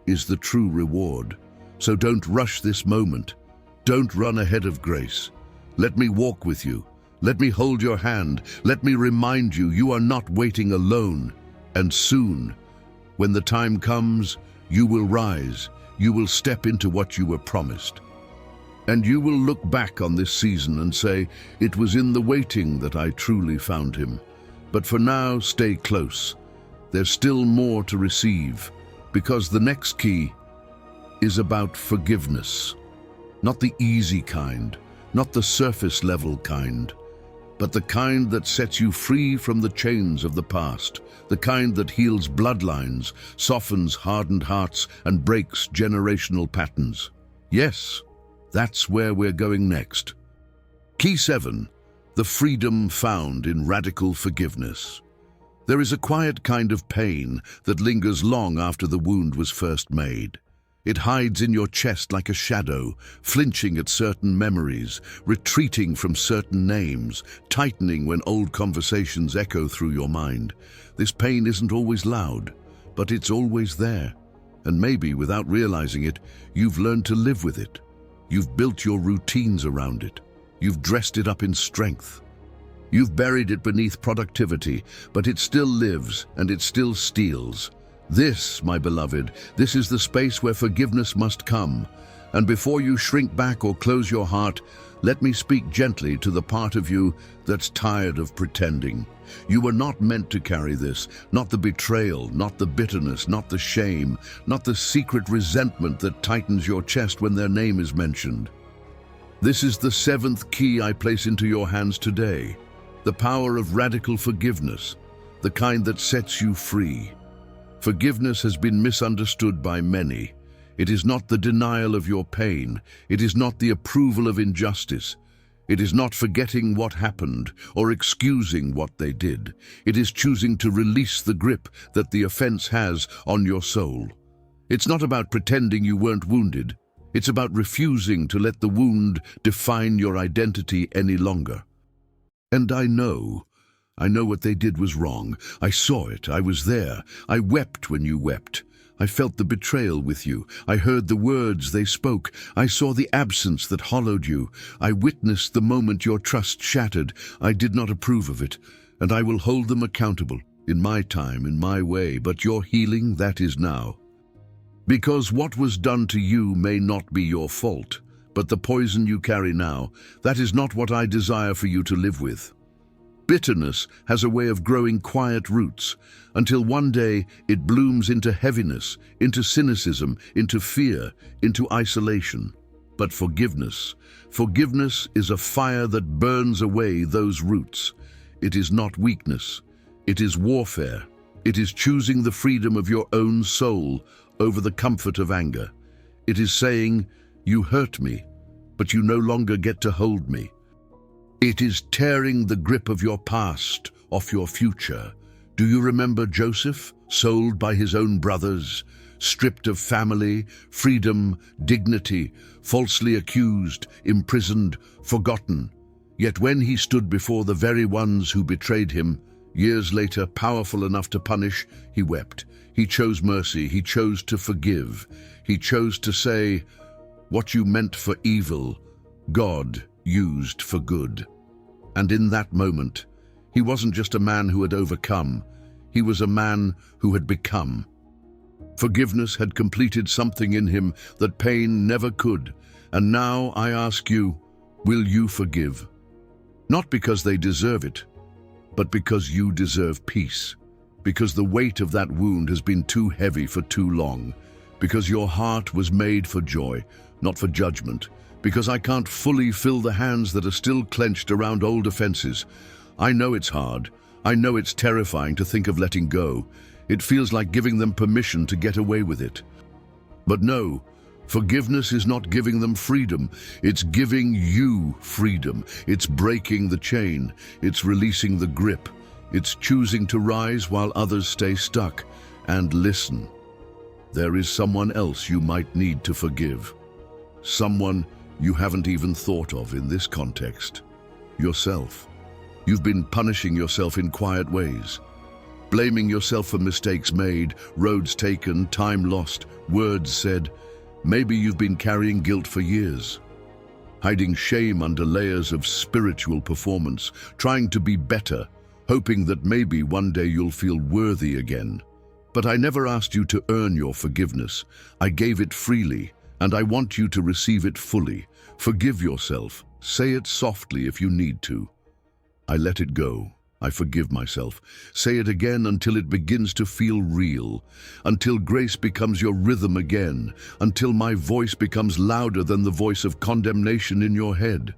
is the true reward. So don't rush this moment. Don't run ahead of grace. Let me walk with you. Let me hold your hand. Let me remind you, you are not waiting alone. And soon, when the time comes, you will rise. You will step into what you were promised. And you will look back on this season and say, it was in the waiting that I truly found him. But for now, stay close. There's still more to receive, because the next key is about forgiveness. Not the easy kind, not the surface level kind, but the kind that sets you free from the chains of the past, the kind that heals bloodlines, softens hardened hearts, and breaks generational patterns. Yes, that's where we're going next. Key 7, the freedom found in radical forgiveness. There is a quiet kind of pain that lingers long after the wound was first made. It hides in your chest like a shadow, flinching at certain memories, retreating from certain names, tightening when old conversations echo through your mind. This pain isn't always loud, but it's always there. And maybe, without realizing it, you've learned to live with it. You've built your routines around it. You've dressed it up in strength. You've buried it beneath productivity, but it still lives and it still steals. This, my beloved, this is the space where forgiveness must come. And before you shrink back or close your heart, let me speak gently to the part of you that's tired of pretending. You were not meant to carry this, not the betrayal, not the bitterness, not the shame, not the secret resentment that tightens your chest when their name is mentioned. This is the 7th key I place into your hands today. The power of radical forgiveness, the kind that sets you free. Forgiveness has been misunderstood by many. It is not the denial of your pain. It is not the approval of injustice. It is not forgetting what happened or excusing what they did. It is choosing to release the grip that the offense has on your soul. It's not about pretending you weren't wounded. It's about refusing to let the wound define your identity any longer. And I know what they did was wrong. I saw it. I was there. I wept when you wept. I felt the betrayal with you. I heard the words they spoke. I saw the absence that hollowed you. I witnessed the moment your trust shattered. I did not approve of it, and I will hold them accountable, in my time, in my way. But your healing, that is now. Because what was done to you may not be your fault, but the poison you carry now, that is not what I desire for you to live with. Bitterness has a way of growing quiet roots, until one day it blooms into heaviness, into cynicism, into fear, into isolation. But forgiveness is a fire that burns away those roots. It is not weakness, it is warfare. It is choosing the freedom of your own soul over the comfort of anger. It is saying, you hurt me, but you no longer get to hold me. It is tearing the grip of your past off your future. Do you remember Joseph, sold by his own brothers, stripped of family, freedom, dignity, falsely accused, imprisoned, forgotten? Yet when he stood before the very ones who betrayed him, years later, powerful enough to punish, he wept. He chose mercy. He chose to forgive. He chose to say, what you meant for evil, God used for good. And in that moment, he wasn't just a man who had overcome, he was a man who had become. Forgiveness had completed something in him that pain never could, and now I ask you, will you forgive? Not because they deserve it, but because you deserve peace, because the weight of that wound has been too heavy for too long, because your heart was made for joy, not for judgment, because I can't fully fill the hands that are still clenched around old offenses. I know it's hard. I know it's terrifying to think of letting go. It feels like giving them permission to get away with it. But no, forgiveness is not giving them freedom. It's giving you freedom. It's breaking the chain. It's releasing the grip. It's choosing to rise while others stay stuck. And listen, there is someone else you might need to forgive. Someone you haven't even thought of in this context. Yourself. You've been punishing yourself in quiet ways, blaming yourself for mistakes made, roads taken, time lost, words said. Maybe you've been carrying guilt for years, hiding shame under layers of spiritual performance, trying to be better, hoping that maybe one day you'll feel worthy again. But I never asked you to earn your forgiveness. I gave it freely, and I want you to receive it fully. Forgive yourself. Say it softly if you need to. I let it go. I forgive myself. Say it again until it begins to feel real, until grace becomes your rhythm again, until my voice becomes louder than the voice of condemnation in your head.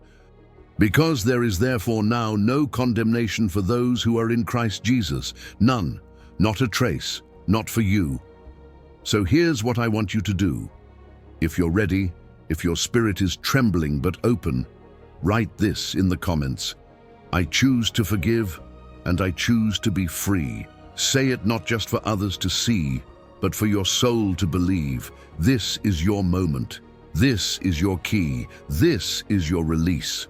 Because there is therefore now no condemnation for those who are in Christ Jesus. None. Not a trace. Not for you. So here's what I want you to do. If you're ready, if your spirit is trembling but open, write this in the comments. I choose to forgive, and I choose to be free. Say it not just for others to see, but for your soul to believe. This is your moment. This is your key. This is your release.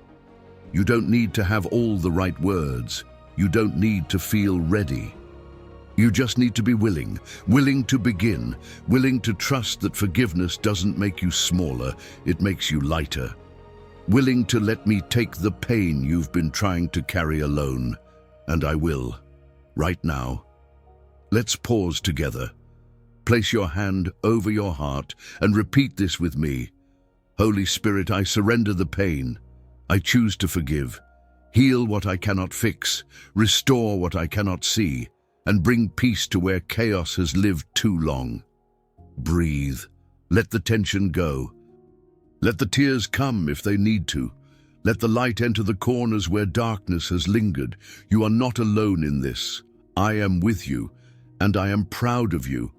You don't need to have all the right words. You don't need to feel ready. You just need to be willing to begin, willing to trust that forgiveness doesn't make you smaller, it makes you lighter. Willing to let me take the pain you've been trying to carry alone, and I will, right now. Let's pause together. Place your hand over your heart and repeat this with me. Holy Spirit, I surrender the pain. I choose to forgive. Heal what I cannot fix, restore what I cannot see, and bring peace to where chaos has lived too long. Breathe. Let the tension go. Let the tears come if they need to. Let the light enter the corners where darkness has lingered. You are not alone in this. I am with you, and I am proud of you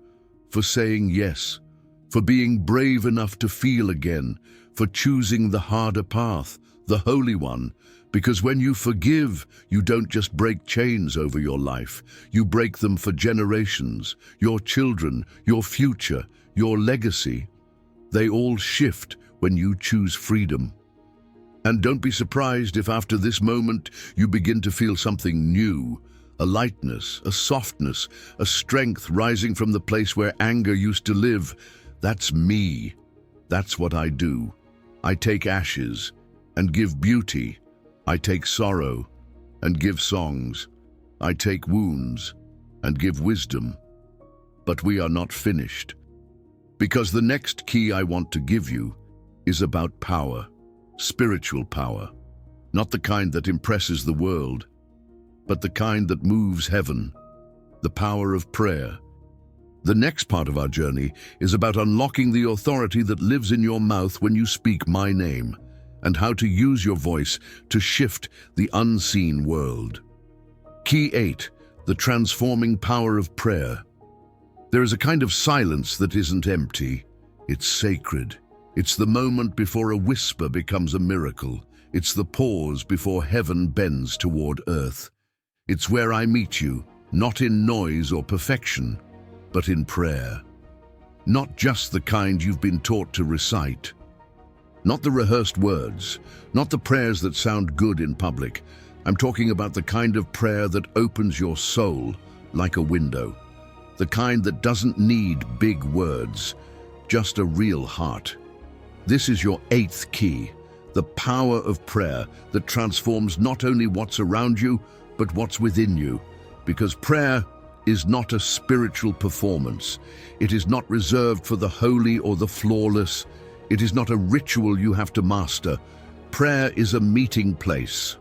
for saying yes, for being brave enough to feel again, for choosing the harder path, the holy one. Because when you forgive, you don't just break chains over your life. You break them for generations, your children, your future, your legacy. They all shift when you choose freedom. And don't be surprised if after this moment you begin to feel something new, a lightness, a softness, a strength rising from the place where anger used to live. That's me. That's what I do. I take ashes and give beauty. I take sorrow and give songs. I take wounds and give wisdom. But we are not finished. Because the next key I want to give you is about power, spiritual power. Not the kind that impresses the world, but the kind that moves heaven, the power of prayer. The next part of our journey is about unlocking the authority that lives in your mouth when you speak my name, and how to use your voice to shift the unseen world. Key 8, the transforming power of prayer. There is a kind of silence that isn't empty. It's sacred. It's the moment before a whisper becomes a miracle. It's the pause before heaven bends toward earth. It's where I meet you, not in noise or perfection, but in prayer. Not just the kind you've been taught to recite. Not the rehearsed words, not the prayers that sound good in public. I'm talking about the kind of prayer that opens your soul like a window. The kind that doesn't need big words, just a real heart. This is your 8th key, the power of prayer that transforms not only what's around you, but what's within you. Because prayer is not a spiritual performance. It is not reserved for the holy or the flawless. It is not a ritual you have to master. Prayer is a meeting place.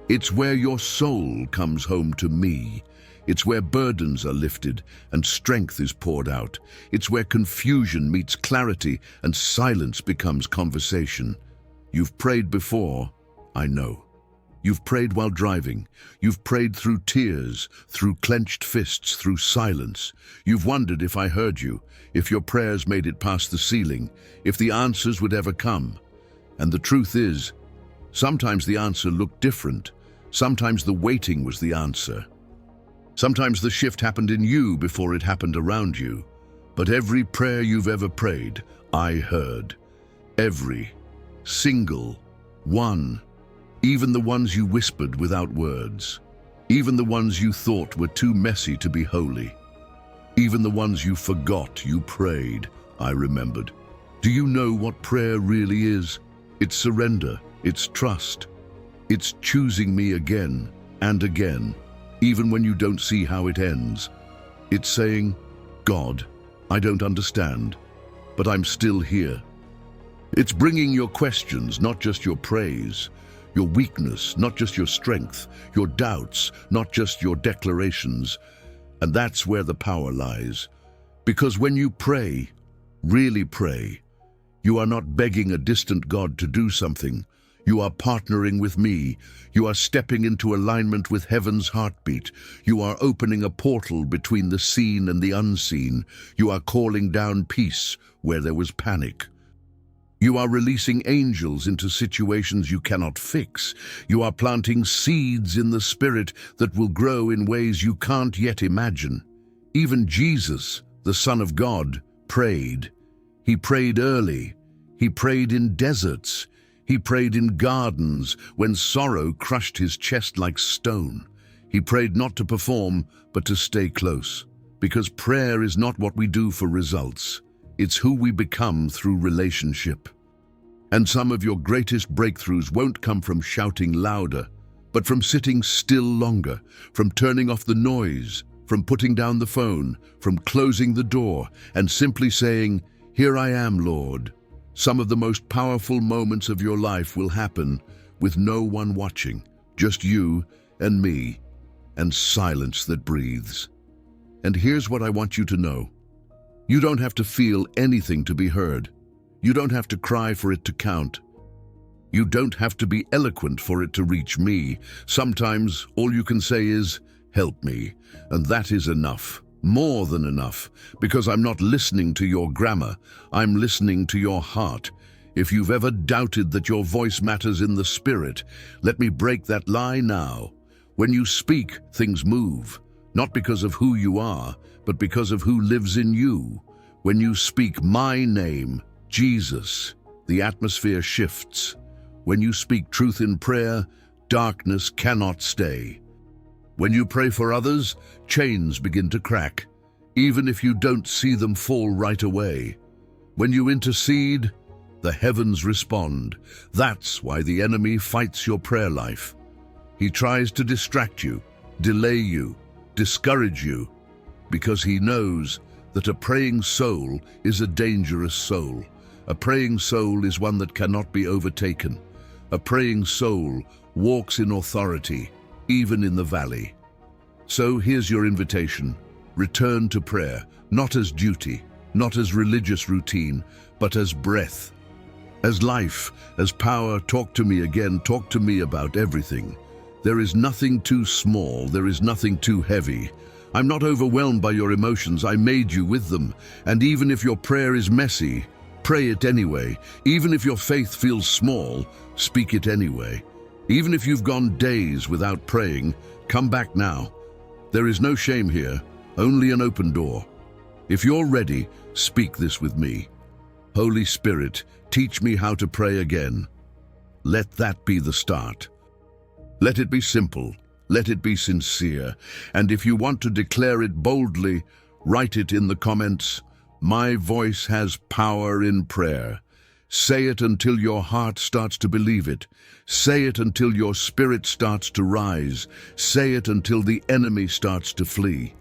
It's where your soul comes home to me. It's where burdens are lifted and strength is poured out. It's where confusion meets clarity and silence becomes conversation. You've prayed before, I know. You've prayed while driving. You've prayed through tears, through clenched fists, through silence. You've wondered if I heard you, if your prayers made it past the ceiling, if the answers would ever come. And the truth is, sometimes the answer looked different. Sometimes the waiting was the answer. Sometimes the shift happened in you before it happened around you. But every prayer you've ever prayed, I heard. Every single one. Even the ones you whispered without words. Even the ones you thought were too messy to be holy. Even the ones you forgot you prayed, I remembered. Do you know what prayer really is? It's surrender. It's trust. It's choosing me again and again. Even when you don't see how it ends. It's saying, God, I don't understand, but I'm still here. It's bringing your questions, not just your praise, your weakness, not just your strength, your doubts, not just your declarations. And that's where the power lies. Because when you pray, really pray, you are not begging a distant God to do something. You are partnering with me. You are stepping into alignment with heaven's heartbeat. You are opening a portal between the seen and the unseen. You are calling down peace where there was panic. You are releasing angels into situations you cannot fix. You are planting seeds in the Spirit that will grow in ways you can't yet imagine. Even Jesus, the Son of God, prayed. He prayed early. He prayed in deserts. He prayed in gardens when sorrow crushed his chest like stone. He prayed not to perform, but to stay close. Because prayer is not what we do for results. It's who we become through relationship. And some of your greatest breakthroughs won't come from shouting louder, but from sitting still longer, from turning off the noise, from putting down the phone, from closing the door, and simply saying, "Here I am, Lord." Some of the most powerful moments of your life will happen with no one watching, just you and me, and silence that breathes. And here's what I want you to know. You don't have to feel anything to be heard. You don't have to cry for it to count. You don't have to be eloquent for it to reach me. Sometimes all you can say is, "Help me," and that is enough. More than enough, because I'm not listening to your grammar, I'm listening to your heart. If you've ever doubted that your voice matters in the Spirit, let me break that lie now. When you speak, things move, not because of who you are, but because of who lives in you. When you speak my name, Jesus, the atmosphere shifts. When you speak truth in prayer, darkness cannot stay. When you pray for others, chains begin to crack, even if you don't see them fall right away. When you intercede, the heavens respond. That's why the enemy fights your prayer life. He tries to distract you, delay you, discourage you, because he knows that a praying soul is a dangerous soul. A praying soul is one that cannot be overtaken. A praying soul walks in authority, even in the valley. So here's your invitation. Return to prayer, not as duty, not as religious routine, but as breath, as life, as power. Talk to me again. Talk to me about everything. There is nothing too small. There is nothing too heavy. I'm not overwhelmed by your emotions. I made you with them. And even if your prayer is messy, pray it anyway. Even if your faith feels small, speak it anyway. Even if you've gone days without praying, come back now. There is no shame here, only an open door. If you're ready, speak this with me. Holy Spirit, teach me how to pray again. Let that be the start. Let it be simple. Let it be sincere. And if you want to declare it boldly, write it in the comments. My voice has power in prayer. Say it until your heart starts to believe it. Say it until your spirit starts to rise. Say it until the enemy starts to flee.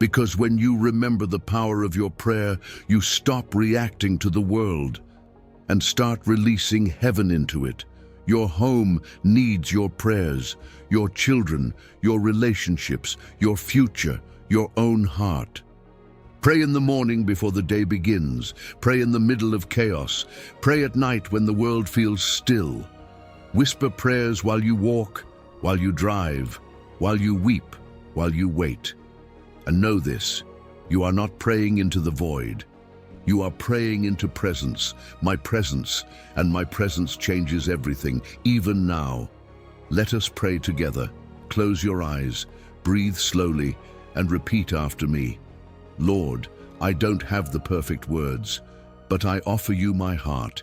Because when you remember the power of your prayer, you stop reacting to the world and start releasing heaven into it. Your home needs your prayers, your children, your relationships, your future, your own heart. Pray in the morning before the day begins. Pray in the middle of chaos. Pray at night when the world feels still. Whisper prayers while you walk, while you drive, while you weep, while you wait. And know this, you are not praying into the void. You are praying into presence, and my presence changes everything, even now. Let us pray together. Close your eyes, breathe slowly, and repeat after me. Lord, I don't have the perfect words, but I offer you my heart.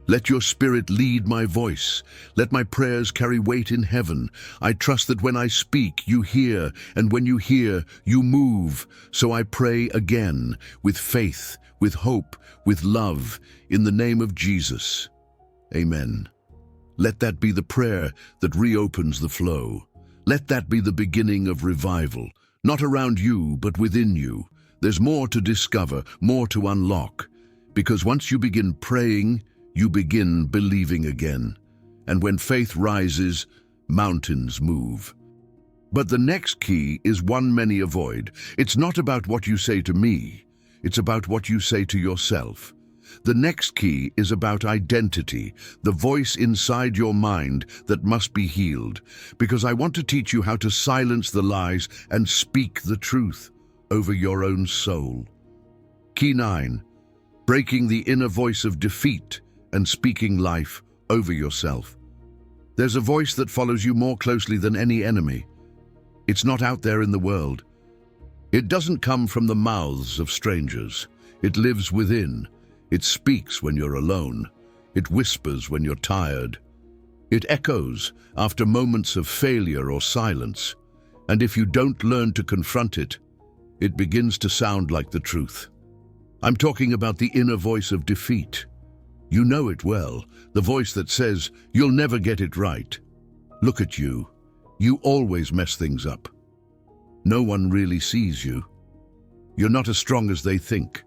Let your spirit lead my voice. Let my prayers carry weight in heaven. I trust that when I speak, you hear, and when you hear, you move. So I pray again, with faith, with hope, with love, in the name of Jesus. Amen. Let that be the prayer that reopens the flow. Let that be the beginning of revival, not around you, but within you. There's more to discover, more to unlock, because once you begin praying, you begin believing again. And when faith rises, mountains move. But the next key is one many avoid. It's not about what you say to me. It's about what you say to yourself. The next key is about identity, the voice inside your mind that must be healed, because I want to teach you how to silence the lies and speak the truth over your own soul. Key 9, breaking the inner voice of defeat and speaking life over yourself. There's a voice that follows you more closely than any enemy. It's not out there in the world. It doesn't come from the mouths of strangers. It lives within. It speaks when you're alone. It whispers when you're tired. It echoes after moments of failure or silence. And if you don't learn to confront it, it begins to sound like the truth. I'm talking about the inner voice of defeat. You know it well, the voice that says, you'll never get it right. Look at you. You always mess things up. No one really sees you. You're not as strong as they think.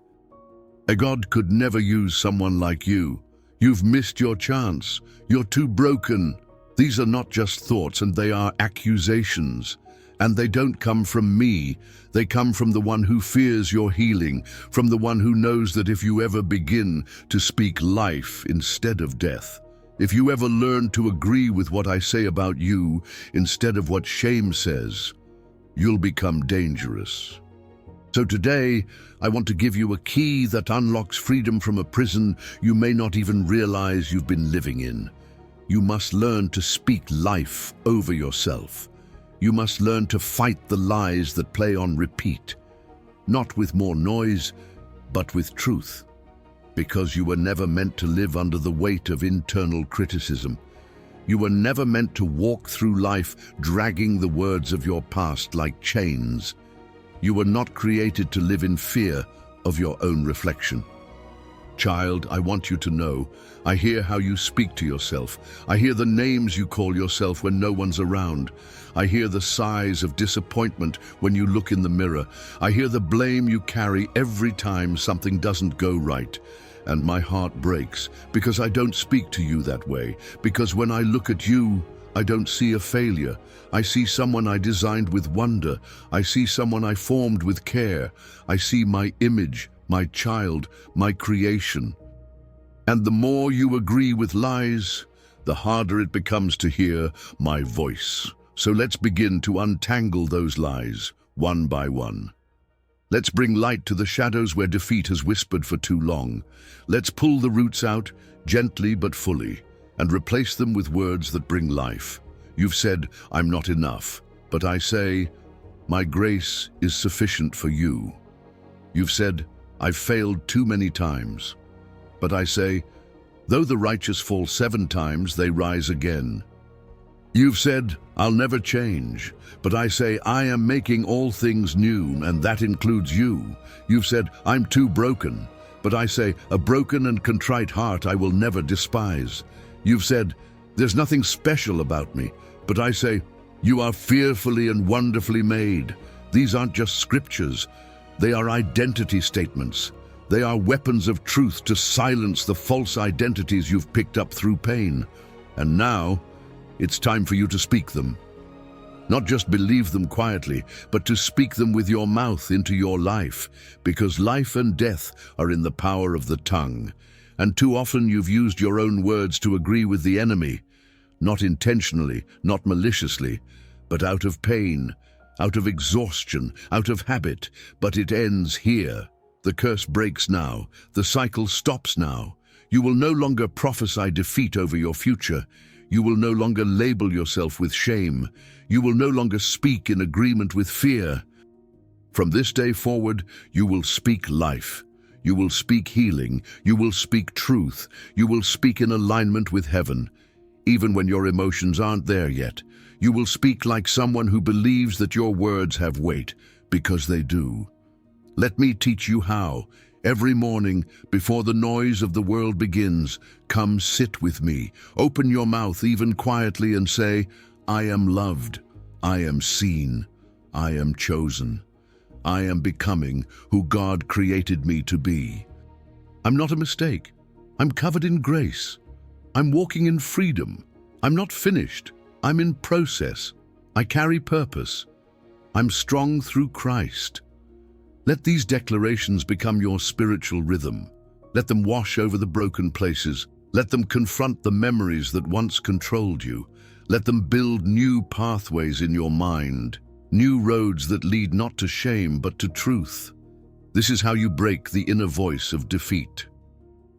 A God could never use someone like you. You've missed your chance. You're too broken. These are not just thoughts, and they are accusations. And they don't come from me. They come from the one who fears your healing, from the one who knows that if you ever begin to speak life instead of death, if you ever learn to agree with what I say about you instead of what shame says, you'll become dangerous. So today, I want to give you a key that unlocks freedom from a prison you may not even realize you've been living in. You must learn to speak life over yourself. You must learn to fight the lies that play on repeat, not with more noise, but with truth. Because you were never meant to live under the weight of internal criticism. You were never meant to walk through life dragging the words of your past like chains. You were not created to live in fear of your own reflection. Child, I want you to know, I hear how you speak to yourself. I hear the names you call yourself when no one's around. I hear the sighs of disappointment when you look in the mirror. I hear the blame you carry every time something doesn't go right. And my heart breaks because I don't speak to you that way. Because when I look at you, I don't see a failure. I see someone I designed with wonder. I see someone I formed with care. I see my image, my child, my creation. And the more you agree with lies, the harder it becomes to hear my voice. So let's begin to untangle those lies, one by one. Let's bring light to the shadows where defeat has whispered for too long. Let's pull the roots out, gently but fully, and replace them with words that bring life. You've said, I'm not enough, but I say, my grace is sufficient for you. You've said, I've failed too many times, but I say, though the righteous fall 7 times, they rise again. You've said, I'll never change, but I say, I am making all things new, and that includes you. You've said, I'm too broken, but I say, a broken and contrite heart I will never despise. You've said, there's nothing special about me, but I say, you are fearfully and wonderfully made. These aren't just scriptures, they are identity statements. They are weapons of truth to silence the false identities you've picked up through pain. And now, it's time for you to speak them. Not just believe them quietly, but to speak them with your mouth into your life, because life and death are in the power of the tongue. And too often you've used your own words to agree with the enemy, not intentionally, not maliciously, but out of pain, out of exhaustion, out of habit. But it ends here. The curse breaks now. The cycle stops now. You will no longer prophesy defeat over your future. You will no longer label yourself with shame. You will no longer speak in agreement with fear. From this day forward, you will speak life. You will speak healing. You will speak truth. You will speak in alignment with heaven. Even when your emotions aren't there yet, you will speak like someone who believes that your words have weight, because they do. Let me teach you how. Every morning, before the noise of the world begins, come sit with me. Open your mouth even quietly and say, I am loved. I am seen. I am chosen. I am becoming who God created me to be. I'm not a mistake. I'm covered in grace. I'm walking in freedom. I'm not finished. I'm in process. I carry purpose. I'm strong through Christ. Let these declarations become your spiritual rhythm. Let them wash over the broken places. Let them confront the memories that once controlled you. Let them build new pathways in your mind, new roads that lead not to shame but to truth. This is how you break the inner voice of defeat.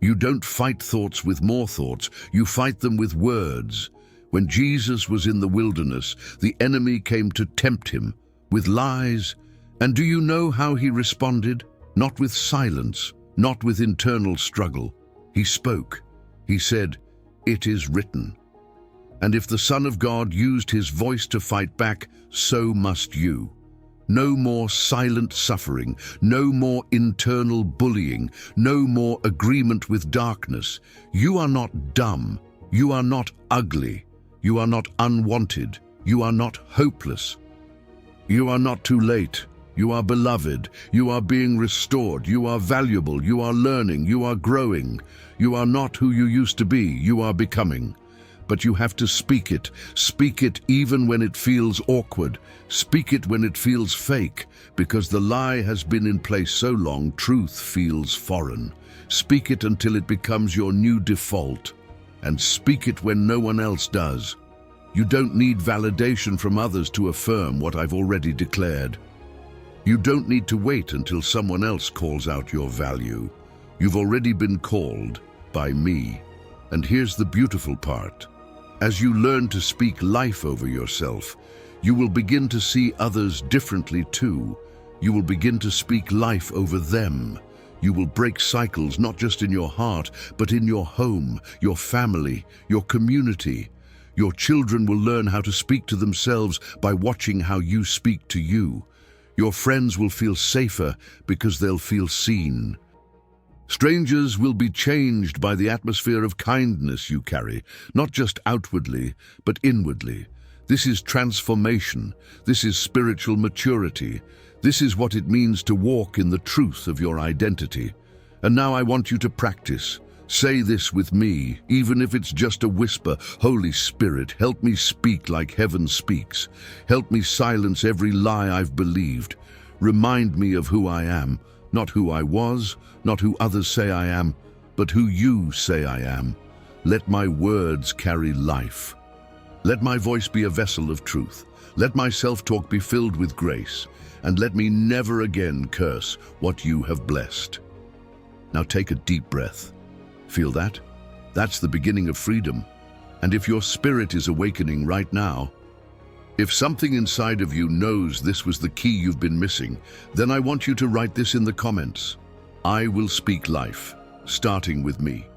You don't fight thoughts with more thoughts, you fight them with words. When Jesus was in the wilderness, the enemy came to tempt him with lies. And do you know how he responded? Not with silence, not with internal struggle. He spoke. He said, "It is written." And if the Son of God used his voice to fight back, so must you. No more silent suffering, no more internal bullying, no more agreement with darkness. You are not dumb. You are not ugly. You are not unwanted. You are not hopeless. You are not too late. You are beloved. You are being restored. You are valuable. You are learning. You are growing. You are not who you used to be. You are becoming. But you have to speak it. Speak it even when it feels awkward. Speak it when it feels fake, because the lie has been in place so long, truth feels foreign. Speak it until it becomes your new default, and speak it when no one else does. You don't need validation from others to affirm what I've already declared. You don't need to wait until someone else calls out your value. You've already been called by me. And here's the beautiful part. As you learn to speak life over yourself, you will begin to see others differently too. You will begin to speak life over them. You will break cycles not just in your heart, but in your home, your family, your community. Your children will learn how to speak to themselves by watching how you speak to you. Your friends will feel safer because they'll feel seen. Strangers will be changed by the atmosphere of kindness you carry, not just outwardly, but inwardly. This is transformation. This is spiritual maturity. This is what it means to walk in the truth of your identity. And now I want you to practice. Say this with me, even if it's just a whisper. Holy Spirit, help me speak like heaven speaks. Help me silence every lie I've believed. Remind me of who I am, not who I was, not who others say I am, but who you say I am. Let my words carry life. Let my voice be a vessel of truth. Let my self-talk be filled with grace, and let me never again curse what you have blessed. Now take a deep breath. Feel that? That's the beginning of freedom. And if your spirit is awakening right now, if something inside of you knows this was the key you've been missing, then I want you to write this in the comments. I will speak life, starting with me.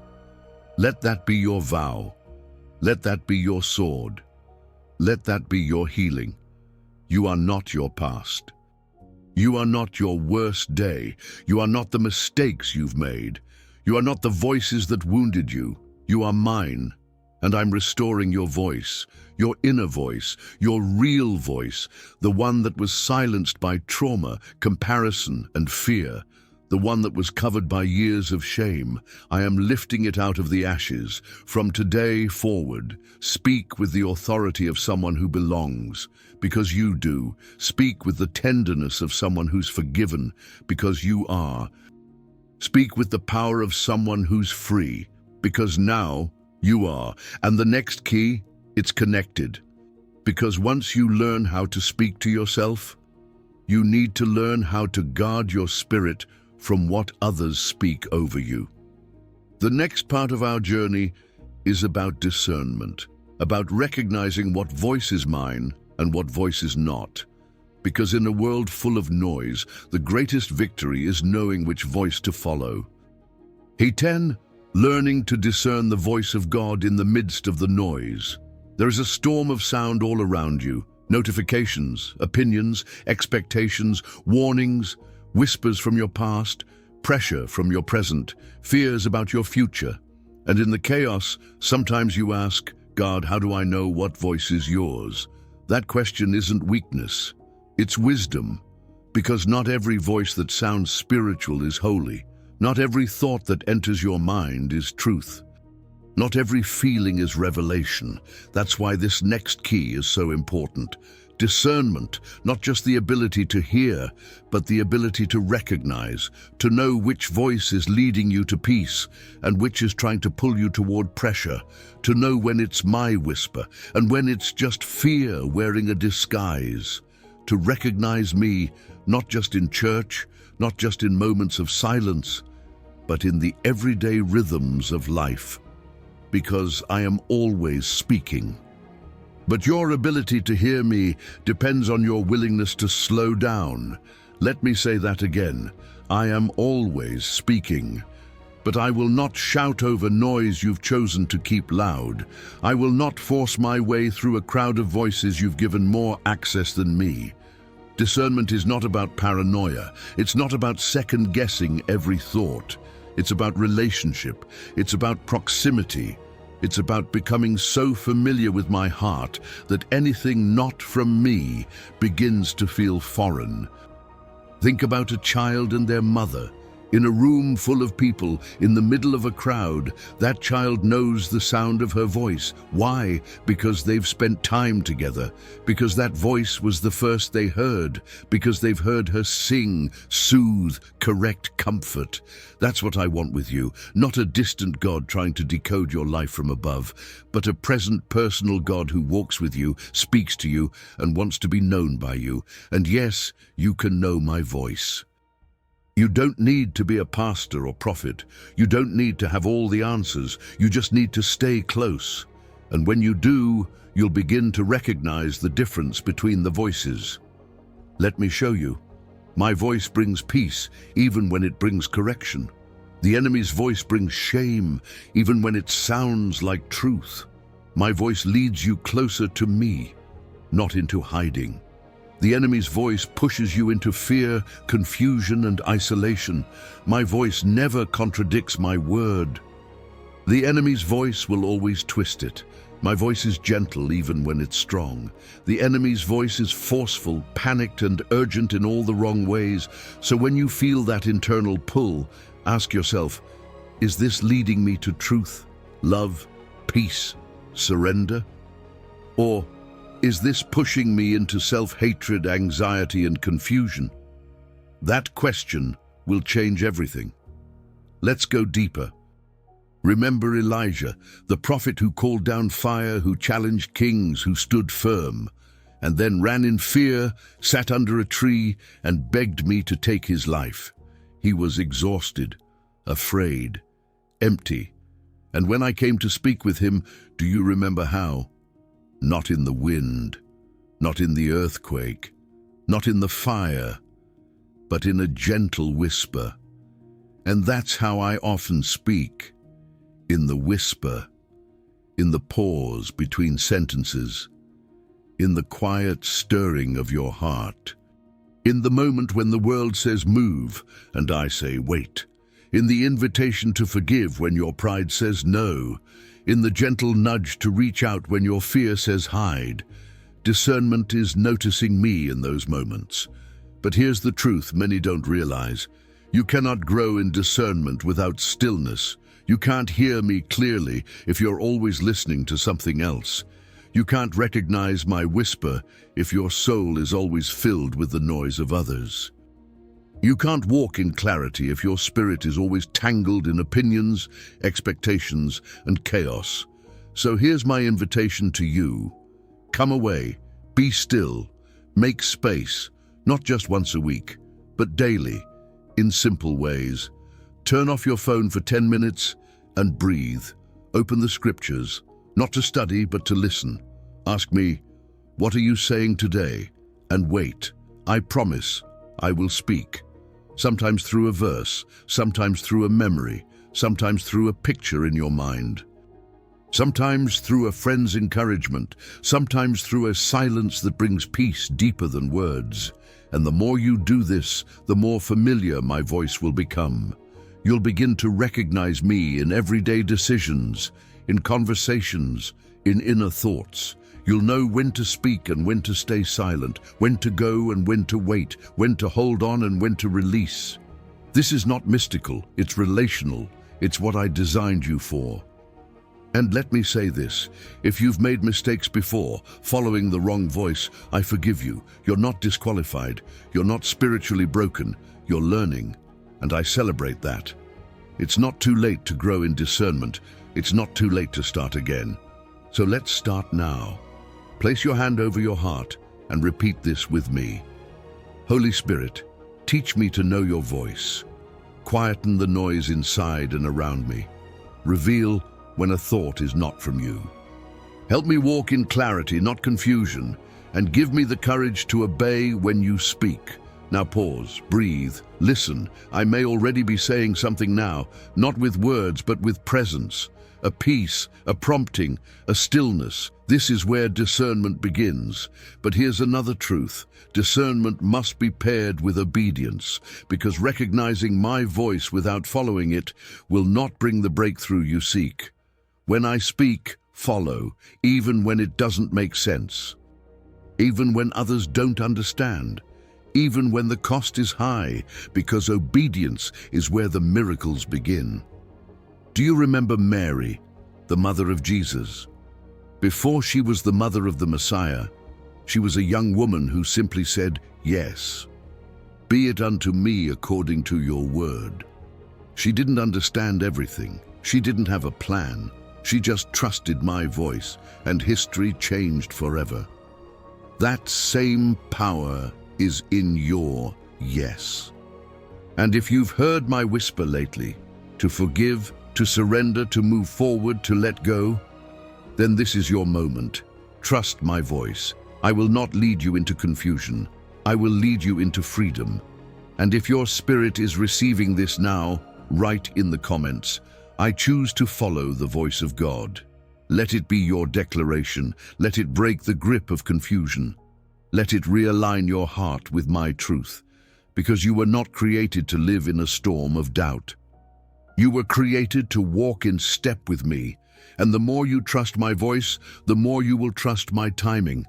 Let that be your vow. Let that be your sword. Let that be your healing. You are not your past. You are not your worst day. You are not the mistakes you've made. You are not the voices that wounded you. You are mine, and I'm restoring your voice, your inner voice, your real voice, the one that was silenced by trauma, comparison, and fear, the one that was covered by years of shame. I am lifting it out of the ashes. From today forward, speak with the authority of someone who belongs, because you do. Speak with the tenderness of someone who's forgiven, because you are. Speak with the power of someone who's free, because now you are. And the next key, it's connected. Because once you learn how to speak to yourself, you need to learn how to guard your spirit from what others speak over you. The next part of our journey is about discernment, about recognizing what voice is mine and what voice is not. Because in a world full of noise, the greatest victory is knowing which voice to follow. Key 10. Learning to discern the voice of God in the midst of the noise. There is a storm of sound all around you. Notifications, opinions, expectations, warnings, whispers from your past, pressure from your present, fears about your future. And in the chaos, sometimes you ask, God, how do I know what voice is yours? That question isn't weakness. It's wisdom, because not every voice that sounds spiritual is holy. Not every thought that enters your mind is truth. Not every feeling is revelation. That's why this next key is so important. Discernment, not just the ability to hear, but the ability to recognize, to know which voice is leading you to peace and which is trying to pull you toward pressure, to know when it's my whisper and when it's just fear wearing a disguise. To recognize me, not just in church, not just in moments of silence, but in the everyday rhythms of life, because I am always speaking. But your ability to hear me depends on your willingness to slow down. Let me say that again. I am always speaking. But I will not shout over noise you've chosen to keep loud. I will not force my way through a crowd of voices you've given more access than me. Discernment is not about paranoia. It's not about second-guessing every thought. It's about relationship. It's about proximity. It's about becoming so familiar with my heart that anything not from me begins to feel foreign. Think about a child and their mother. In a room full of people, in the middle of a crowd, that child knows the sound of her voice. Why? Because they've spent time together. Because that voice was the first they heard. Because they've heard her sing, soothe, correct, comfort. That's what I want with you. Not a distant God trying to decode your life from above, but a present personal God who walks with you, speaks to you, and wants to be known by you. And yes, you can know my voice. You don't need to be a pastor or prophet. You don't need to have all the answers. You just need to stay close. And when you do, you'll begin to recognize the difference between the voices. Let me show you. My voice brings peace, even when it brings correction. The enemy's voice brings shame, even when it sounds like truth. My voice leads you closer to me, not into hiding. The enemy's voice pushes you into fear, confusion, and isolation. My voice never contradicts my word. The enemy's voice will always twist it. My voice is gentle even when it's strong. The enemy's voice is forceful, panicked, and urgent in all the wrong ways. So when you feel that internal pull, ask yourself, is this leading me to truth, love, peace, surrender? Or is this pushing me into self-hatred, anxiety, and confusion? That question will change everything. Let's go deeper. Remember Elijah, the prophet who called down fire, who challenged kings, who stood firm, and then ran in fear, sat under a tree, and begged me to take his life. He was exhausted, afraid, empty. And when I came to speak with him, do you remember how? Not in the wind, not in the earthquake, not in the fire, but in a gentle whisper. And that's how I often speak. In the whisper, in the pause between sentences, in the quiet stirring of your heart, in the moment when the world says move and I say wait, in the invitation to forgive when your pride says no, in the gentle nudge to reach out when your fear says hide. Discernment is noticing me in those moments. But here's the truth many don't realize. You cannot grow in discernment without stillness. You can't hear me clearly if you're always listening to something else. You can't recognize my whisper if your soul is always filled with the noise of others. You can't walk in clarity if your spirit is always tangled in opinions, expectations, and chaos. So here's my invitation to you. Come away, be still, make space, not just once a week, but daily, in simple ways. Turn off your phone for 10 minutes and breathe. Open the scriptures, not to study, but to listen. Ask me, what are you saying today? And wait, I promise, I will speak. Sometimes through a verse, sometimes through a memory, sometimes through a picture in your mind. Sometimes through a friend's encouragement, sometimes through a silence that brings peace deeper than words. And the more you do this, the more familiar my voice will become. You'll begin to recognize me in everyday decisions, in conversations, in inner thoughts. You'll know when to speak and when to stay silent, when to go and when to wait, when to hold on and when to release. This is not mystical, it's relational. It's what I designed you for. And let me say this, if you've made mistakes before, following the wrong voice, I forgive you. You're not disqualified. You're not spiritually broken. You're learning. And I celebrate that. It's not too late to grow in discernment. It's not too late to start again. So let's start now. Place your hand over your heart and repeat this with me. Holy Spirit, teach me to know your voice. Quieten the noise inside and around me. Reveal when a thought is not from you. Help me walk in clarity, not confusion, and give me the courage to obey when you speak. Now pause, breathe, listen. I may already be saying something now, not with words but with presence. A peace, a prompting, a stillness. This is where discernment begins. But here's another truth. Discernment must be paired with obedience, because recognizing my voice without following it will not bring the breakthrough you seek. When I speak, follow, even when it doesn't make sense. Even when others don't understand. Even when the cost is high, because obedience is where the miracles begin. Do you remember Mary, the mother of Jesus? Before she was the mother of the Messiah, she was a young woman who simply said, yes. Be it unto me according to your word. She didn't understand everything. She didn't have a plan. She just trusted my voice, and history changed forever. That same power is in your yes. And if you've heard my whisper lately, to forgive, to surrender, to move forward, to let go, then this is your moment. Trust my voice. I will not lead you into confusion. I will lead you into freedom. And if your spirit is receiving this now, write in the comments, I choose to follow the voice of God. Let it be your declaration. Let it break the grip of confusion. Let it realign your heart with my truth, because you were not created to live in a storm of doubt. You were created to walk in step with me, and the more you trust my voice, the more you will trust my timing.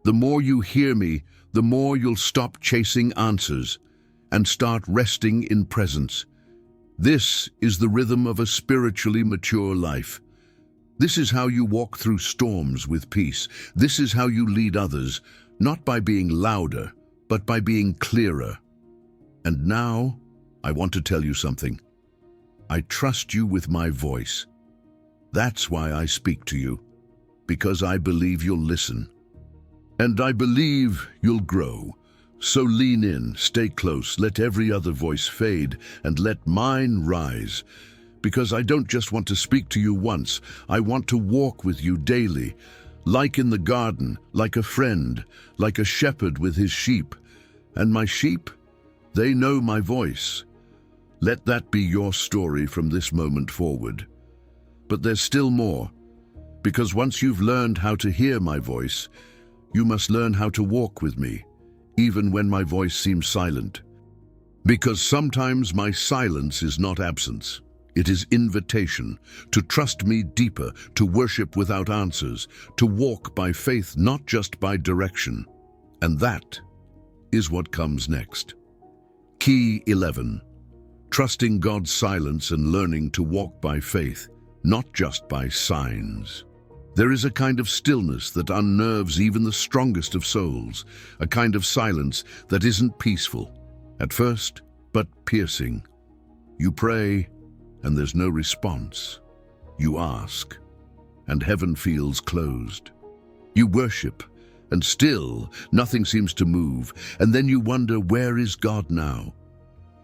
The more you hear me, the more you'll stop chasing answers and start resting in presence. This is the rhythm of a spiritually mature life. This is how you walk through storms with peace. This is how you lead others, not by being louder, but by being clearer. And now, I want to tell you something. I trust you with my voice. That's why I speak to you, because I believe you'll listen. And I believe you'll grow. So lean in, stay close, let every other voice fade, and let mine rise. Because I don't just want to speak to you once, I want to walk with you daily, like in the garden, like a friend, like a shepherd with his sheep. And my sheep, they know my voice. Let that be your story from this moment forward. But there's still more, because once you've learned how to hear my voice, you must learn how to walk with me, even when my voice seems silent. Because sometimes my silence is not absence. It is invitation to trust me deeper, to worship without answers, to walk by faith, not just by direction. And that is what comes next. Key 11. Trusting God's silence and learning to walk by faith, not just by signs. There is a kind of stillness that unnerves even the strongest of souls, a kind of silence that isn't peaceful at first, but piercing. You pray, and there's no response. You ask, and heaven feels closed. You worship, and still nothing seems to move, and then you wonder, where is God now?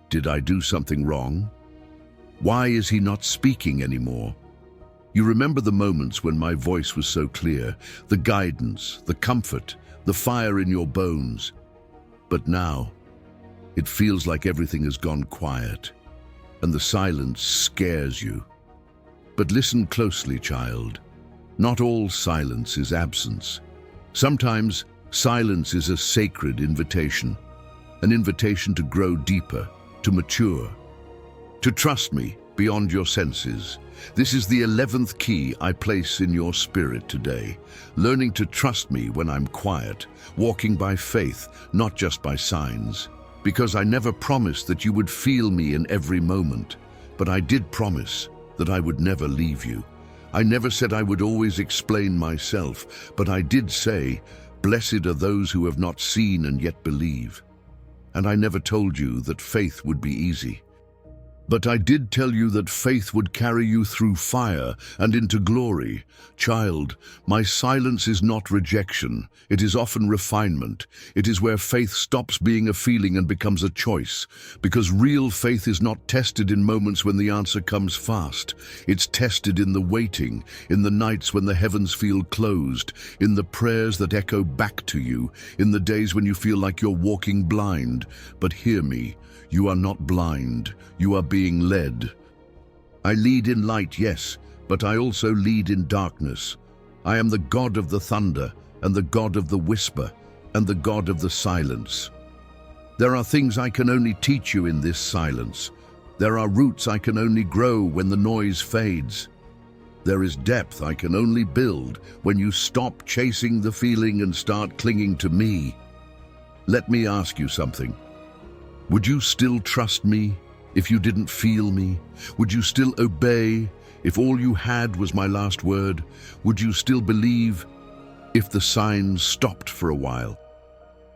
Did I do something wrong? Why is he not speaking anymore? You remember the moments when my voice was so clear, the guidance, the comfort, the fire in your bones. But now, it feels like everything has gone quiet, and the silence scares you. But listen closely, child. Not all silence is absence. Sometimes silence is a sacred invitation, an invitation to grow deeper, to mature, to trust me beyond your senses. This is the 11th key I place in your spirit today, learning to trust me when I'm quiet, walking by faith, not just by signs. Because I never promised that you would feel me in every moment, but I did promise that I would never leave you. I never said I would always explain myself, but I did say, blessed are those who have not seen and yet believe. And I never told you that faith would be easy. But I did tell you that faith would carry you through fire and into glory. Child, my silence is not rejection. It is often refinement. It is where faith stops being a feeling and becomes a choice. Because real faith is not tested in moments when the answer comes fast. It's tested in the waiting, in the nights when the heavens feel closed, in the prayers that echo back to you, in the days when you feel like you're walking blind. But hear me. You are not blind, you are being led. I lead in light, yes, but I also lead in darkness. I am the God of the thunder, and the God of the whisper, and the God of the silence. There are things I can only teach you in this silence. There are roots I can only grow when the noise fades. There is depth I can only build when you stop chasing the feeling and start clinging to me. Let me ask you something. Would you still trust me if you didn't feel me? Would you still obey if all you had was my last word? Would you still believe if the signs stopped for a while?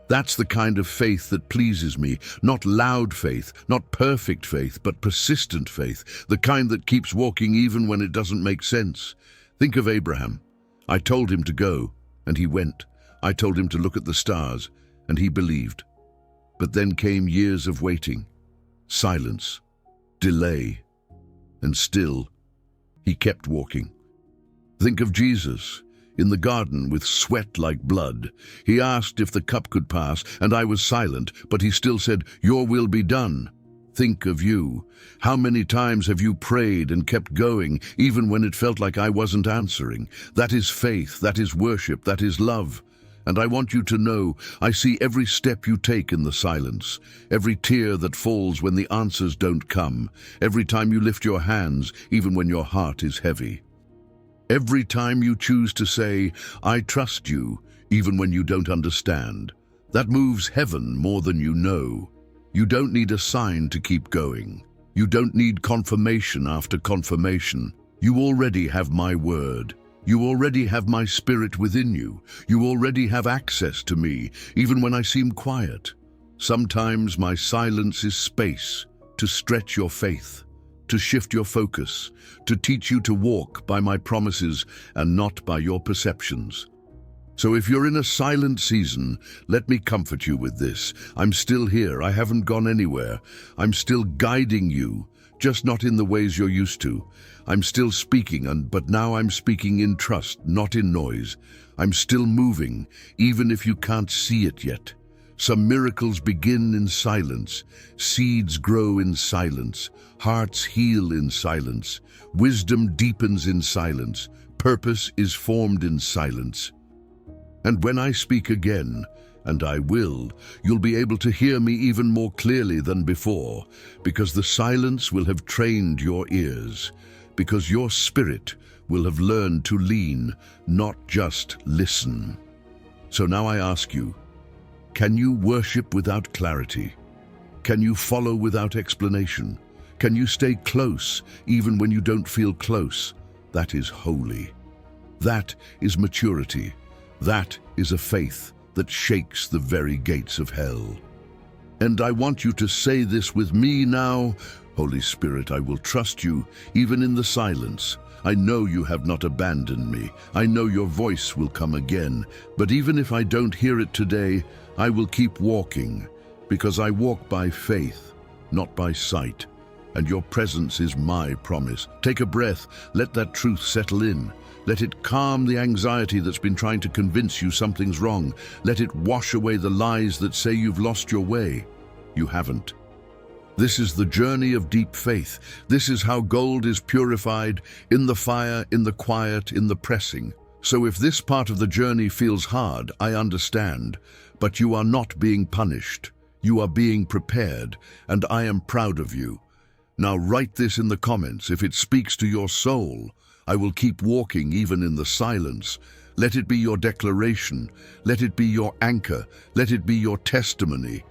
That's the kind of faith that pleases me. Not loud faith, not perfect faith, but persistent faith. The kind that keeps walking even when it doesn't make sense. Think of Abraham. I told him to go, and he went. I told him to look at the stars, and he believed. But then came years of waiting, silence, delay, and still, he kept walking. Think of Jesus, in the garden with sweat like blood. He asked if the cup could pass, and I was silent, but he still said, "Your will be done." Think of you. How many times have you prayed and kept going, even when it felt like I wasn't answering? That is faith, that is worship, that is love. And I want you to know, I see every step you take in the silence, every tear that falls when the answers don't come, every time you lift your hands, even when your heart is heavy. Every time you choose to say, I trust you, even when you don't understand. That moves heaven more than you know. You don't need a sign to keep going. You don't need confirmation after confirmation. You already have my word. You already have my spirit within you. You already have access to me, even when I seem quiet. Sometimes my silence is space to stretch your faith, to shift your focus, to teach you to walk by my promises and not by your perceptions. So if you're in a silent season, let me comfort you with this. I'm still here. I haven't gone anywhere. I'm still guiding you, just not in the ways you're used to. I'm still speaking, but now I'm speaking in trust, not in noise. I'm still moving, even if you can't see it yet. Some miracles begin in silence. Seeds grow in silence. Hearts heal in silence. Wisdom deepens in silence. Purpose is formed in silence. And when I speak again, and I will, you'll be able to hear me even more clearly than before, because the silence will have trained your ears, because your spirit will have learned to lean, not just listen. So now I ask you, can you worship without clarity? Can you follow without explanation? Can you stay close even when you don't feel close? That is holy. That is maturity. That is a faith that shakes the very gates of hell. And I want you to say this with me now. Holy Spirit, I will trust you, even in the silence. I know you have not abandoned me. I know your voice will come again. But even if I don't hear it today, I will keep walking, because I walk by faith, not by sight. And your presence is my promise. Take a breath. Let that truth settle in. Let it calm the anxiety that's been trying to convince you something's wrong. Let it wash away the lies that say you've lost your way. You haven't. This is the journey of deep faith. This is how gold is purified, in the fire, in the quiet, in the pressing. So if this part of the journey feels hard, I understand. But you are not being punished. You are being prepared, and I am proud of you. Now write this in the comments. If it speaks to your soul, I will keep walking even in the silence. Let it be your declaration. Let it be your anchor. Let it be your testimony.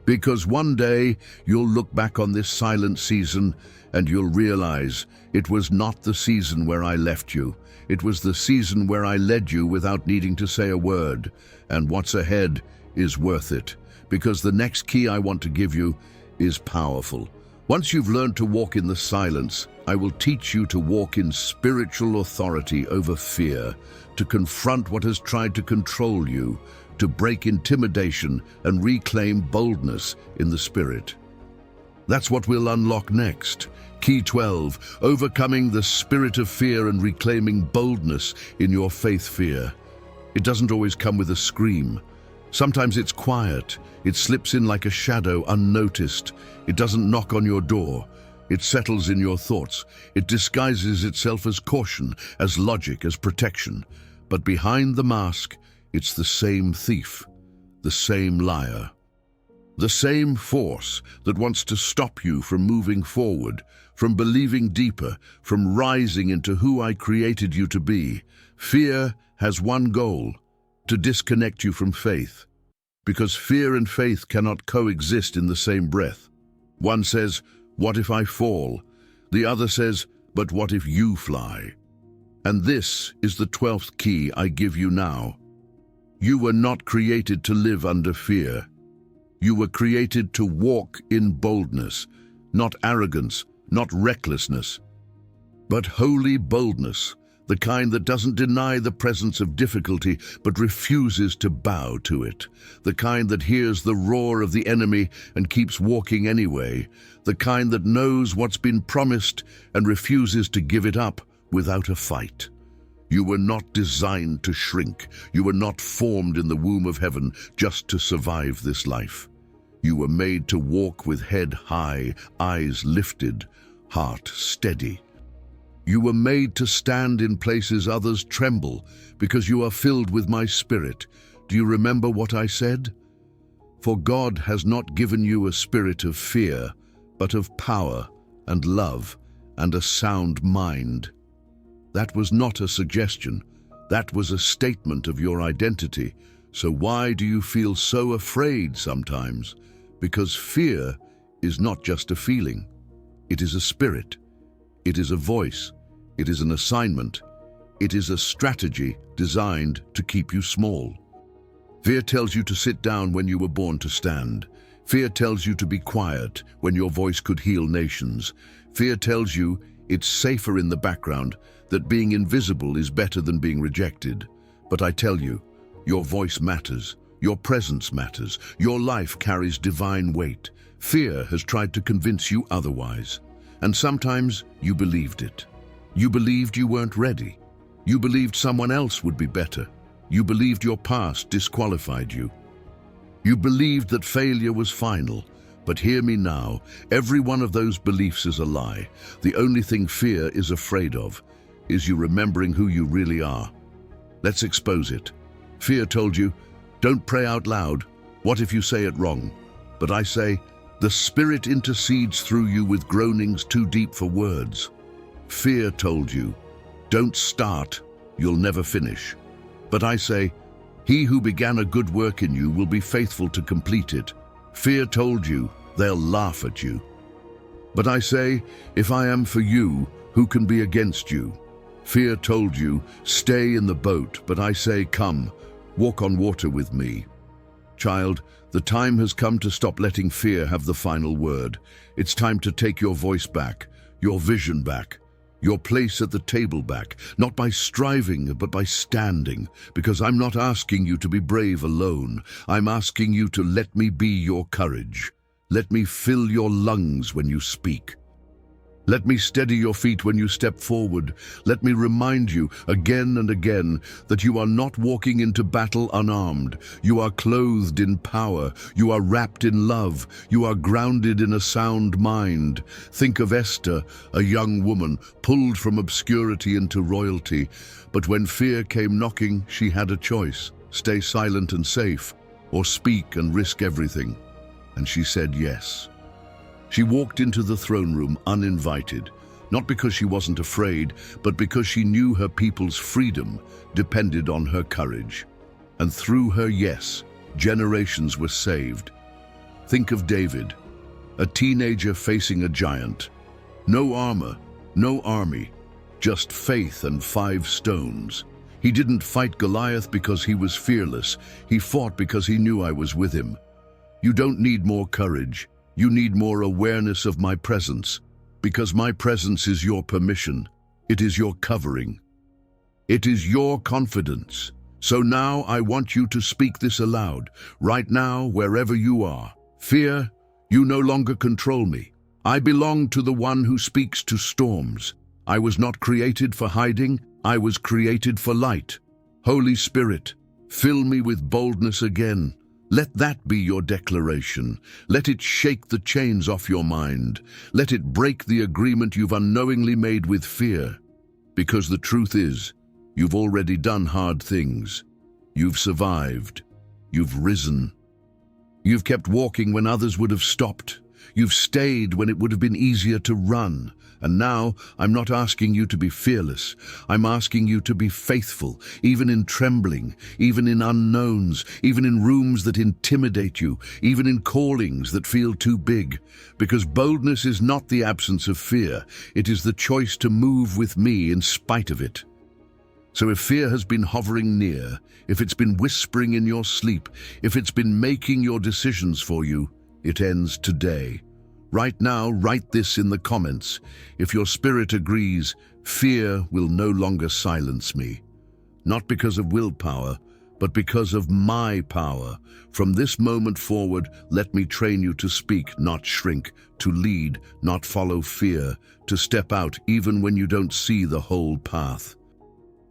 Because one day you'll look back on this silent season and you'll realize it was not the season where I left you. It was the season where I led you without needing to say a word. And what's ahead is worth it. Because the next key I want to give you is powerful. Once you've learned to walk in the silence, I will teach you to walk in spiritual authority over fear, to confront what has tried to control you, to break intimidation and reclaim boldness in the spirit. That's what we'll unlock next. Key 12, overcoming the spirit of fear and reclaiming boldness in your faith fear. It doesn't always come with a scream. Sometimes it's quiet. It slips in like a shadow, unnoticed. It doesn't knock on your door. It settles in your thoughts. It disguises itself as caution, as logic, as protection. But behind the mask, it's the same thief, the same liar. The same force that wants to stop you from moving forward, from believing deeper, from rising into who I created you to be. Fear has one goal: to disconnect you from faith. Because fear and faith cannot coexist in the same breath. One says, "What if I fall?" The other says, "But what if you fly?" And this is the 12th key I give you now. You were not created to live under fear. You were created to walk in boldness, not arrogance, not recklessness, but holy boldness, the kind that doesn't deny the presence of difficulty but refuses to bow to it, the kind that hears the roar of the enemy and keeps walking anyway, the kind that knows what's been promised and refuses to give it up without a fight. You were not designed to shrink. You were not formed in the womb of heaven just to survive this life. You were made to walk with head high, eyes lifted, heart steady. You were made to stand in places others tremble, because you are filled with my Spirit. Do you remember what I said? For God has not given you a spirit of fear, but of power and love and a sound mind. That was not a suggestion. That was a statement of your identity. So why do you feel so afraid sometimes? Because fear is not just a feeling. It is a spirit. It is a voice. It is an assignment. It is a strategy designed to keep you small. Fear tells you to sit down when you were born to stand. Fear tells you to be quiet when your voice could heal nations. Fear tells you it's safer in the background, that being invisible is better than being rejected. But I tell you, your voice matters. Your presence matters. Your life carries divine weight. Fear has tried to convince you otherwise. And sometimes you believed it. You believed you weren't ready. You believed someone else would be better. You believed your past disqualified you. You believed that failure was final. But hear me now, every one of those beliefs is a lie. The only thing fear is afraid of is you remembering who you really are. Let's expose it. Fear told you, don't pray out loud. What if you say it wrong? But I say, the Spirit intercedes through you with groanings too deep for words. Fear told you, don't start, you'll never finish. But I say, he who began a good work in you will be faithful to complete it. Fear told you, they'll laugh at you. But I say, if I am for you, who can be against you? Fear told you, stay in the boat, but I say, come, walk on water with me. Child, the time has come to stop letting fear have the final word. It's time to take your voice back, your vision back, your place at the table back, not by striving, but by standing, because I'm not asking you to be brave alone. I'm asking you to let me be your courage. Let me fill your lungs when you speak. Let me steady your feet when you step forward. Let me remind you again and again that you are not walking into battle unarmed. You are clothed in power. You are wrapped in love. You are grounded in a sound mind. Think of Esther, a young woman pulled from obscurity into royalty. But when fear came knocking, she had a choice: stay silent and safe, or speak and risk everything. And she said yes. She walked into the throne room uninvited, not because she wasn't afraid, but because she knew her people's freedom depended on her courage. And through her yes, generations were saved. Think of David, a teenager facing a giant. No armor, no army, just faith and 5 stones. He didn't fight Goliath because he was fearless. He fought because he knew I was with him. You don't need more courage. You need more awareness of my presence, because my presence is your permission. It is your covering. It is your confidence. So now I want you to speak this aloud, right now, wherever you are. Fear, you no longer control me. I belong to the one who speaks to storms. I was not created for hiding. I was created for light. Holy Spirit, fill me with boldness again. Let that be your declaration. Let it shake the chains off your mind. Let it break the agreement you've unknowingly made with fear. Because the truth is, you've already done hard things. You've survived. You've risen. You've kept walking when others would have stopped. You've stayed when it would have been easier to run. And now, I'm not asking you to be fearless. I'm asking you to be faithful, even in trembling, even in unknowns, even in rooms that intimidate you, even in callings that feel too big. Because boldness is not the absence of fear. It is the choice to move with me in spite of it. So if fear has been hovering near, if it's been whispering in your sleep, if it's been making your decisions for you, it ends today. Right now, write this in the comments. If your spirit agrees, fear will no longer silence me. Not because of willpower, but because of my power. From this moment forward, let me train you to speak, not shrink, to lead, not follow fear, to step out even when you don't see the whole path.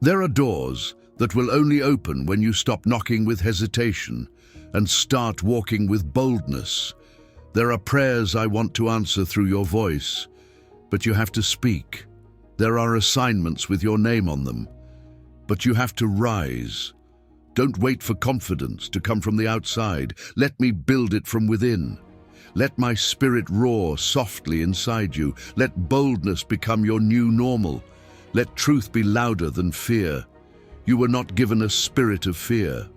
There are doors that will only open when you stop knocking with hesitation and start walking with boldness. There are prayers I want to answer through your voice, but you have to speak. There are assignments with your name on them, but you have to rise. Don't wait for confidence to come from the outside. Let me build it from within. Let my spirit roar softly inside you. Let boldness become your new normal. Let truth be louder than fear. You were not given a spirit of fear.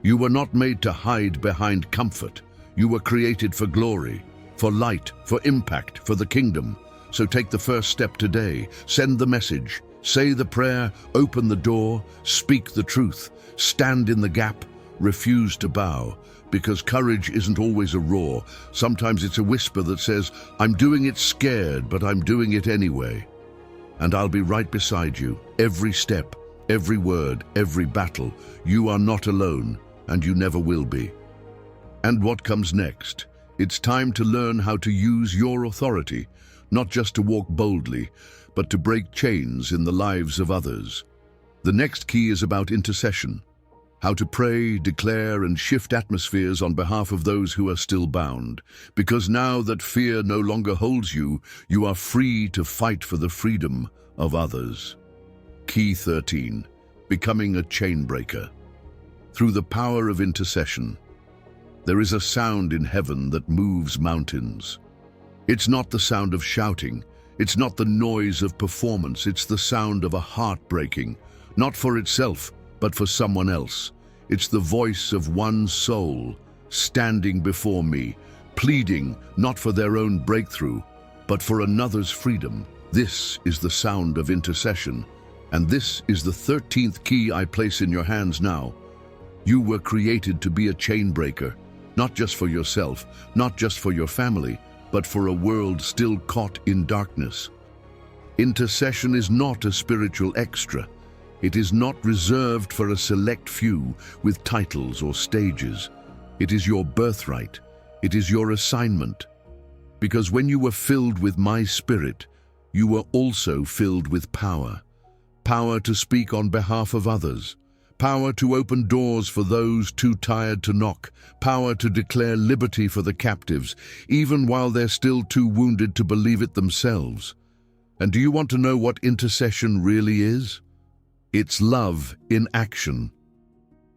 You were not made to hide behind comfort. You were created for glory, for light, for impact, for the kingdom. So take the first step today. Send the message. Say the prayer. Open the door. Speak the truth. Stand in the gap. Refuse to bow. Because courage isn't always a roar. Sometimes it's a whisper that says, I'm doing it scared, but I'm doing it anyway. And I'll be right beside you. Every step, every word, every battle. You are not alone, and you never will be. And what comes next? It's time to learn how to use your authority, not just to walk boldly, but to break chains in the lives of others. The next key is about intercession. How to pray, declare, and shift atmospheres on behalf of those who are still bound. Because now that fear no longer holds you, you are free to fight for the freedom of others. Key 13. Becoming a chain breaker. Through the power of intercession, there is a sound in heaven that moves mountains. It's not the sound of shouting. It's not the noise of performance. It's the sound of a heart breaking, not for itself, but for someone else. It's the voice of one soul standing before me, pleading not for their own breakthrough, but for another's freedom. This is the sound of intercession, and this is the 13th key I place in your hands now. You were created to be a chain breaker, not just for yourself, not just for your family, but for a world still caught in darkness. Intercession is not a spiritual extra. It is not reserved for a select few with titles or stages. It is your birthright. It is your assignment. Because when you were filled with my spirit, you were also filled with power. Power to speak on behalf of others. Power to open doors for those too tired to knock. Power to declare liberty for the captives, even while they're still too wounded to believe it themselves. And do you want to know what intercession really is? It's love in action.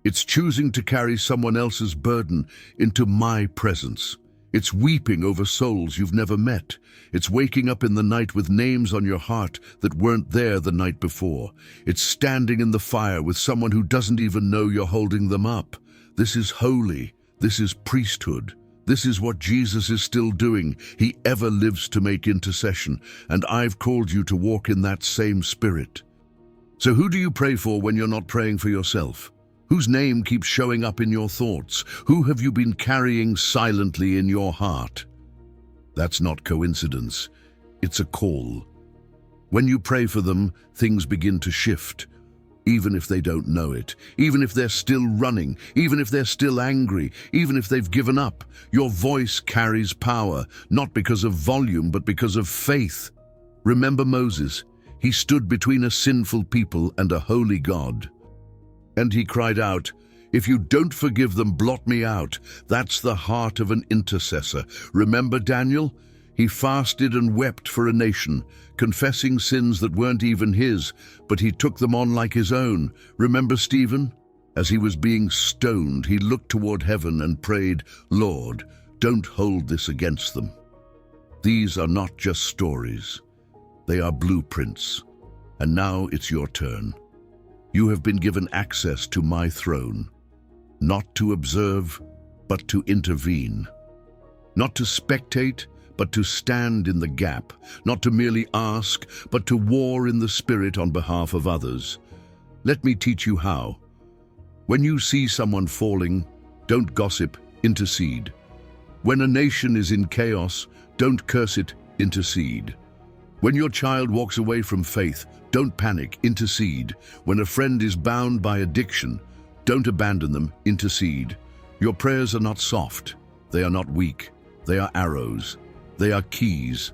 It's choosing to carry someone else's burden into my presence. It's weeping over souls you've never met. It's waking up in the night with names on your heart that weren't there the night before. It's standing in the fire with someone who doesn't even know you're holding them up. This is holy. This is priesthood. This is what Jesus is still doing. He ever lives to make intercession, and I've called you to walk in that same spirit. So who do you pray for when you're not praying for yourself? Whose name keeps showing up in your thoughts? Who have you been carrying silently in your heart? That's not coincidence. It's a call. When you pray for them, things begin to shift. Even if they don't know it, even if they're still running, even if they're still angry, even if they've given up, your voice carries power, not because of volume, but because of faith. Remember Moses? He stood between a sinful people and a holy God. And he cried out, "If you don't forgive them, blot me out." That's the heart of an intercessor. Remember Daniel? He fasted and wept for a nation, confessing sins that weren't even his, but he took them on like his own. Remember Stephen? As he was being stoned, he looked toward heaven and prayed, "Lord, don't hold this against them." These are not just stories. They are blueprints. And now it's your turn. You have been given access to my throne, not to observe, but to intervene. Not to spectate, but to stand in the gap. Not to merely ask, but to war in the spirit on behalf of others. Let me teach you how. When you see someone falling, don't gossip, intercede. When a nation is in chaos, don't curse it, intercede. When your child walks away from faith, don't panic, intercede. When a friend is bound by addiction, don't abandon them, intercede. Your prayers are not soft. They are not weak. They are arrows. They are keys.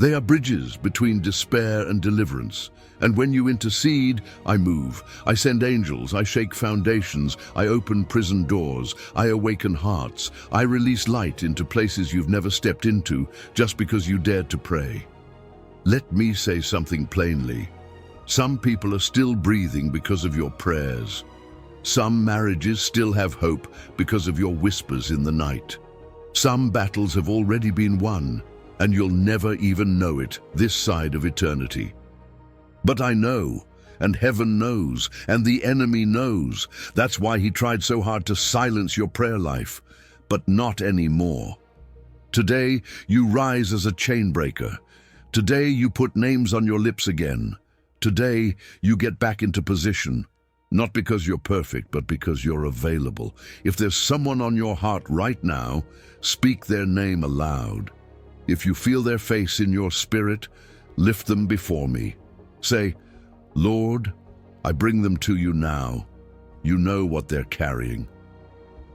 They are bridges between despair and deliverance. And when you intercede, I move. I send angels, I shake foundations, I open prison doors, I awaken hearts, I release light into places you've never stepped into just because you dared to pray. Let me say something plainly. Some people are still breathing because of your prayers. Some marriages still have hope because of your whispers in the night. Some battles have already been won, and you'll never even know it this side of eternity. But I know, and heaven knows, and the enemy knows. That's why he tried so hard to silence your prayer life, but not anymore. Today, you rise as a chain breaker. Today, you put names on your lips again. Today, you get back into position. Not because you're perfect, but because you're available. If there's someone on your heart right now, speak their name aloud. If you feel their face in your spirit, lift them before me. Say, Lord, I bring them to you now. You know what they're carrying.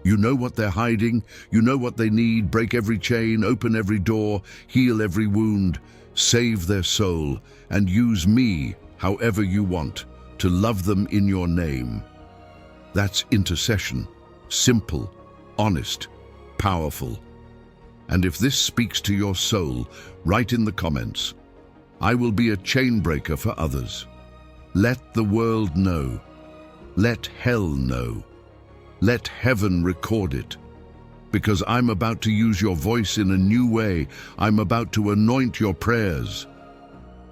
You know what they're hiding. You know what they need. Break every chain, open every door, heal every wound, save their soul, and use me however you want to love them in your name. That's intercession. Simple, honest, powerful. And if this speaks to your soul, write in the comments, I will be a chain breaker for others. Let the world know. Let hell know. Let heaven record it. Because I'm about to use your voice in a new way. I'm about to anoint your prayers.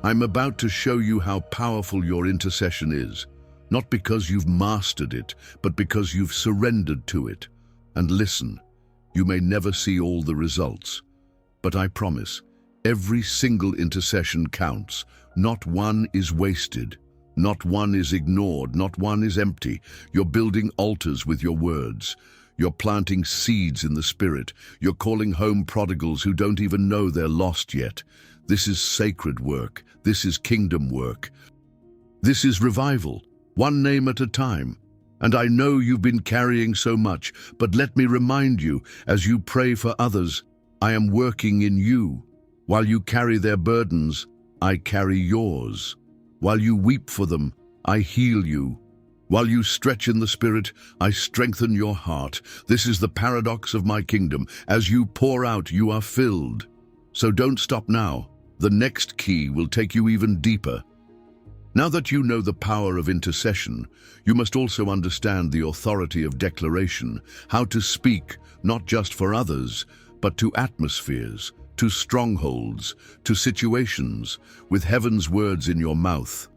I'm about to show you how powerful your intercession is. Not because you've mastered it, but because you've surrendered to it. And listen, you may never see all the results, but I promise, every single intercession counts. Not one is wasted. Not one is ignored. Not one is empty. You're building altars with your words. You're planting seeds in the Spirit. You're calling home prodigals who don't even know they're lost yet. This is sacred work. This is kingdom work. This is revival, one name at a time. And I know you've been carrying so much, but let me remind you, as you pray for others, I am working in you. While you carry their burdens, I carry yours. While you weep for them, I heal you. While you stretch in the Spirit, I strengthen your heart. This is the paradox of my kingdom. As you pour out, you are filled. So don't stop now. The next key will take you even deeper. Now that you know the power of intercession, you must also understand the authority of declaration, how to speak not just for others, but to atmospheres, to strongholds, to situations, with heaven's words in your mouth.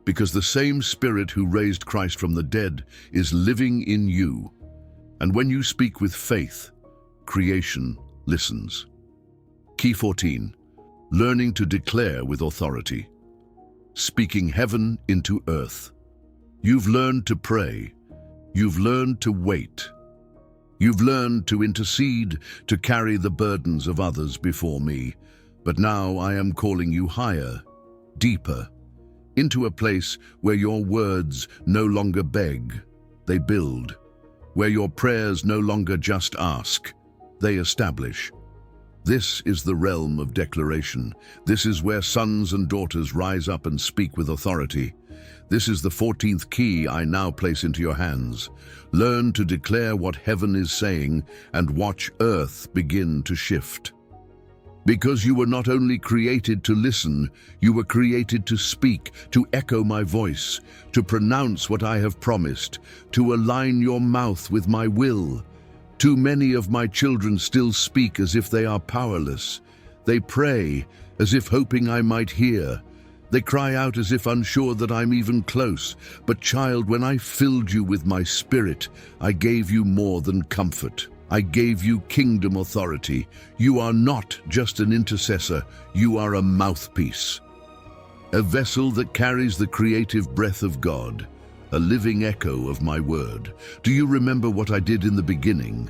Because the same Spirit who raised Christ from the dead is living in you. And when you speak with faith, creation listens. Key 14. Learning to declare with authority. Speaking heaven into earth. You've learned to pray. You've learned to wait. You've learned to intercede, to carry the burdens of others before me. But now I am calling you higher, deeper, into a place where your words no longer beg, they build. Where your prayers no longer just ask, they establish. This is the realm of declaration. This is where sons and daughters rise up and speak with authority. This is the 14th key I now place into your hands. Learn to declare what heaven is saying and watch earth begin to shift. Because you were not only created to listen, you were created to speak, to echo my voice, to pronounce what I have promised, to align your mouth with my will. Too many of my children still speak as if they are powerless. They pray as if hoping I might hear. They cry out as if unsure that I'm even close. But child, when I filled you with my Spirit, I gave you more than comfort. I gave you kingdom authority. You are not just an intercessor, you are a mouthpiece. A vessel that carries the creative breath of God. A living echo of my word. Do you remember what I did in the beginning?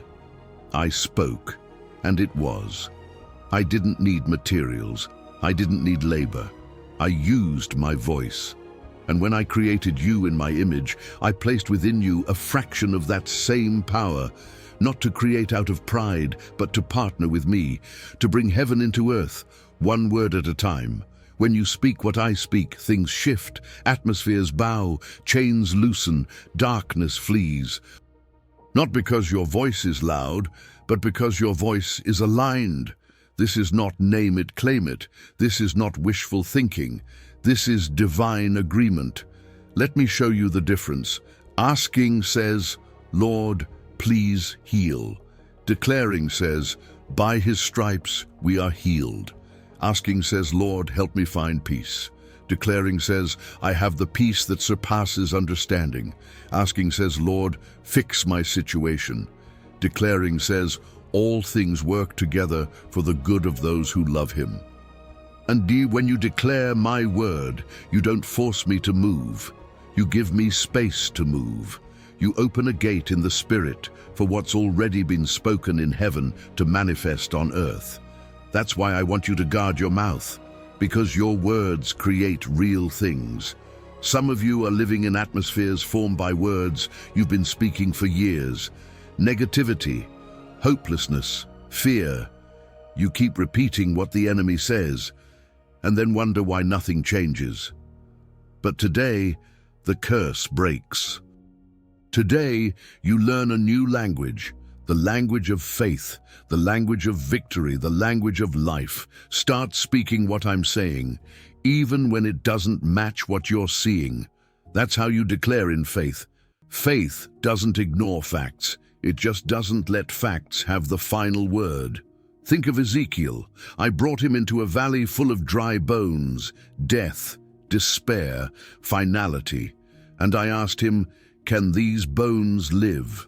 I spoke, and it was. I didn't need materials. I didn't need labor. I used my voice. And when I created you in my image, I placed within you a fraction of that same power, not to create out of pride, but to partner with me, to bring heaven into earth. one word at a time. When you speak what I speak, things shift, atmospheres bow, chains loosen, darkness flees. Not because your voice is loud, but because your voice is aligned. This is not name it, claim it. This is not wishful thinking. This is divine agreement. Let me show you the difference. Asking says, Lord, please heal. Declaring says, by his stripes we are healed. Asking says, Lord, help me find peace. Declaring says, I have the peace that surpasses understanding. Asking says, Lord, fix my situation. Declaring says, all things work together for the good of those who love him. And when you declare my word, you don't force me to move. You give me space to move. You open a gate in the spirit for what's already been spoken in heaven to manifest on earth. That's why I want you to guard your mouth, because your words create real things. Some of you are living in atmospheres formed by words you've been speaking for years. Negativity, hopelessness, fear. You keep repeating what the enemy says, and then wonder why nothing changes. But today, the curse breaks. Today, you learn a new language, the language of faith, the language of victory, the language of life. Start speaking what I'm saying, even when it doesn't match what you're seeing. That's how you declare in faith. Faith doesn't ignore facts. It just doesn't let facts have the final word. Think of Ezekiel. I brought him into a valley full of dry bones, death, despair, finality. And I asked him, can these bones live?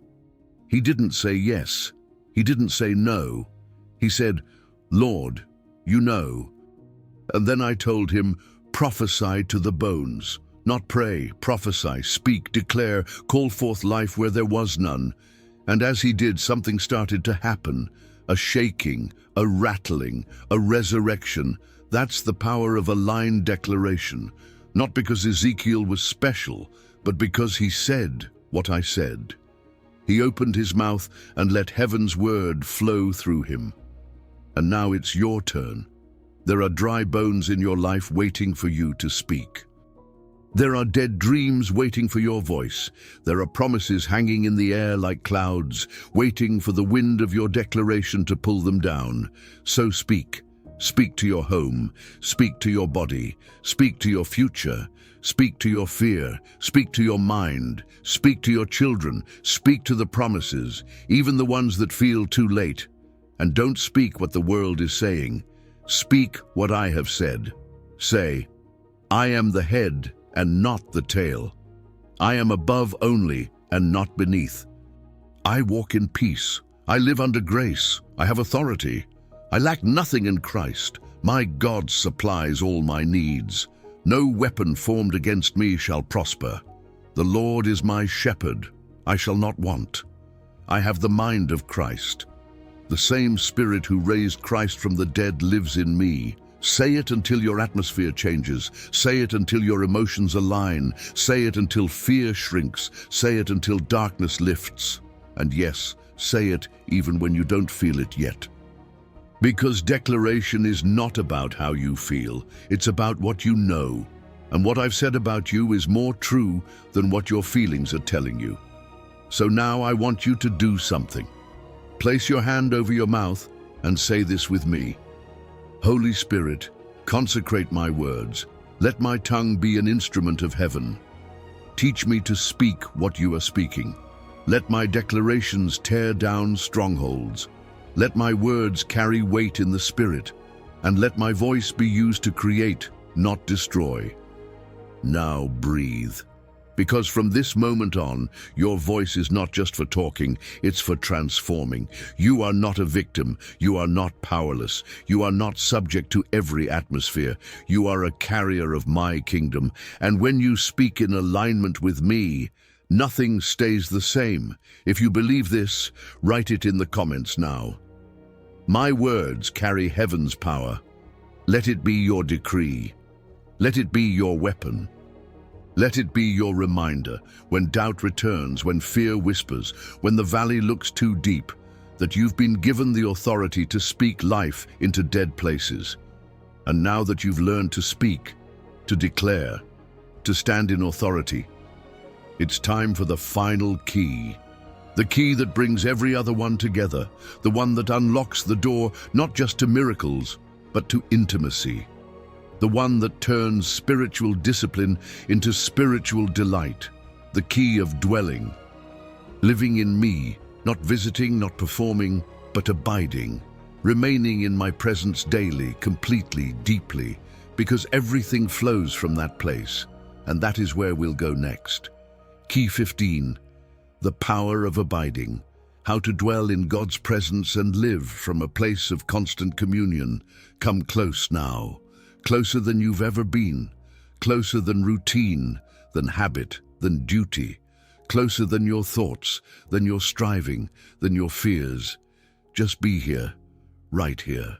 He didn't say yes. He didn't say no. He said, Lord, you know. And then I told him, prophesy to the bones. Not pray, prophesy, speak, declare, call forth life where there was none. And as he did, something started to happen. A shaking, a rattling, a resurrection. That's the power of a line declaration. Not because Ezekiel was special, but because he said what I said. He opened his mouth and let heaven's word flow through him. And now it's your turn. There are dry bones in your life waiting for you to speak. There are dead dreams waiting for your voice. There are promises hanging in the air like clouds, waiting for the wind of your declaration to pull them down. So speak. Speak to your home. Speak to your body. Speak to your future. Speak to your fear. Speak to your mind. Speak to your children. Speak to the promises, even the ones that feel too late. And don't speak what the world is saying. Speak what I have said. Say, I am the head and not the tail. I am above only and not beneath. I walk in peace. I live under grace. I have authority. I lack nothing in Christ. My God supplies all my needs. No weapon formed against me shall prosper. The Lord is my shepherd. I shall not want. I have the mind of Christ. The same Spirit who raised Christ from the dead lives in me. Say it until your atmosphere changes. Say it until your emotions align. Say it until fear shrinks. Say it until darkness lifts. And yes, say it even when you don't feel it yet. Because declaration is not about how you feel. It's about what you know. And what I've said about you is more true than what your feelings are telling you. So now I want you to do something. Place your hand over your mouth and say this with me. Holy Spirit, consecrate my words. Let my tongue be an instrument of heaven. Teach me to speak what you are speaking. Let my declarations tear down strongholds. Let my words carry weight in the Spirit, and let my voice be used to create, not destroy. Now breathe. Because from this moment on, your voice is not just for talking, it's for transforming. You are not a victim. You are not powerless. You are not subject to every atmosphere. You are a carrier of my kingdom. And when you speak in alignment with me, nothing stays the same. If you believe this, write it in the comments now. My words carry heaven's power. Let it be your decree. Let it be your weapon. Let it be your reminder when doubt returns, when fear whispers, when the valley looks too deep, that you've been given the authority to speak life into dead places. And now that you've learned to speak, to declare, to stand in authority, it's time for the final key. The key that brings every other one together, the one that unlocks the door not just to miracles, but to intimacy. The one that turns spiritual discipline into spiritual delight. The key of dwelling. Living in me, not visiting, not performing, but abiding. Remaining in my presence daily, completely, deeply, because everything flows from that place, and that is where we'll go next. Key 15, the power of abiding. How to dwell in God's presence and live from a place of constant communion. Come close now, closer than you've ever been, closer than routine, than habit, than duty, closer than your thoughts, than your striving, than your fears. Just be here. Right here.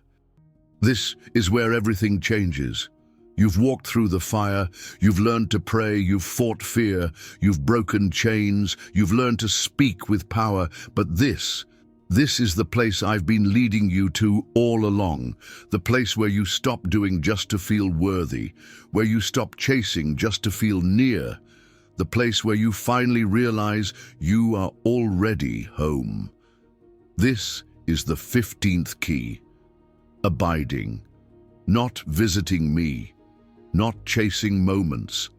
This is where everything changes. You've walked through the fire, you've learned to pray, you've fought fear, you've broken chains, you've learned to speak with power, but this is the place I've been leading you to all along, the place where you stop doing just to feel worthy, where you stop chasing just to feel near, the place where you finally realize you are already home. This is the 15th key. Abiding. Not visiting me, not chasing moments,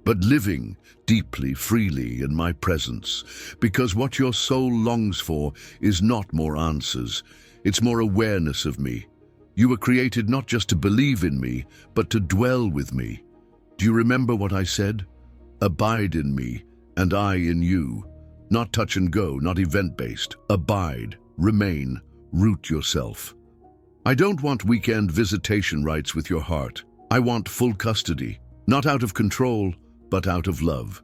but living deeply, freely in my presence, because what your soul longs for is not more answers, it's more awareness of me. You were created not just to believe in me, but to dwell with me. Do you remember what I said? Abide in me, and I in you. Not touch and go, not event-based. Abide. Remain, root yourself. I don't want weekend visitation rights with your heart. I want full custody, not out of control, but out of love.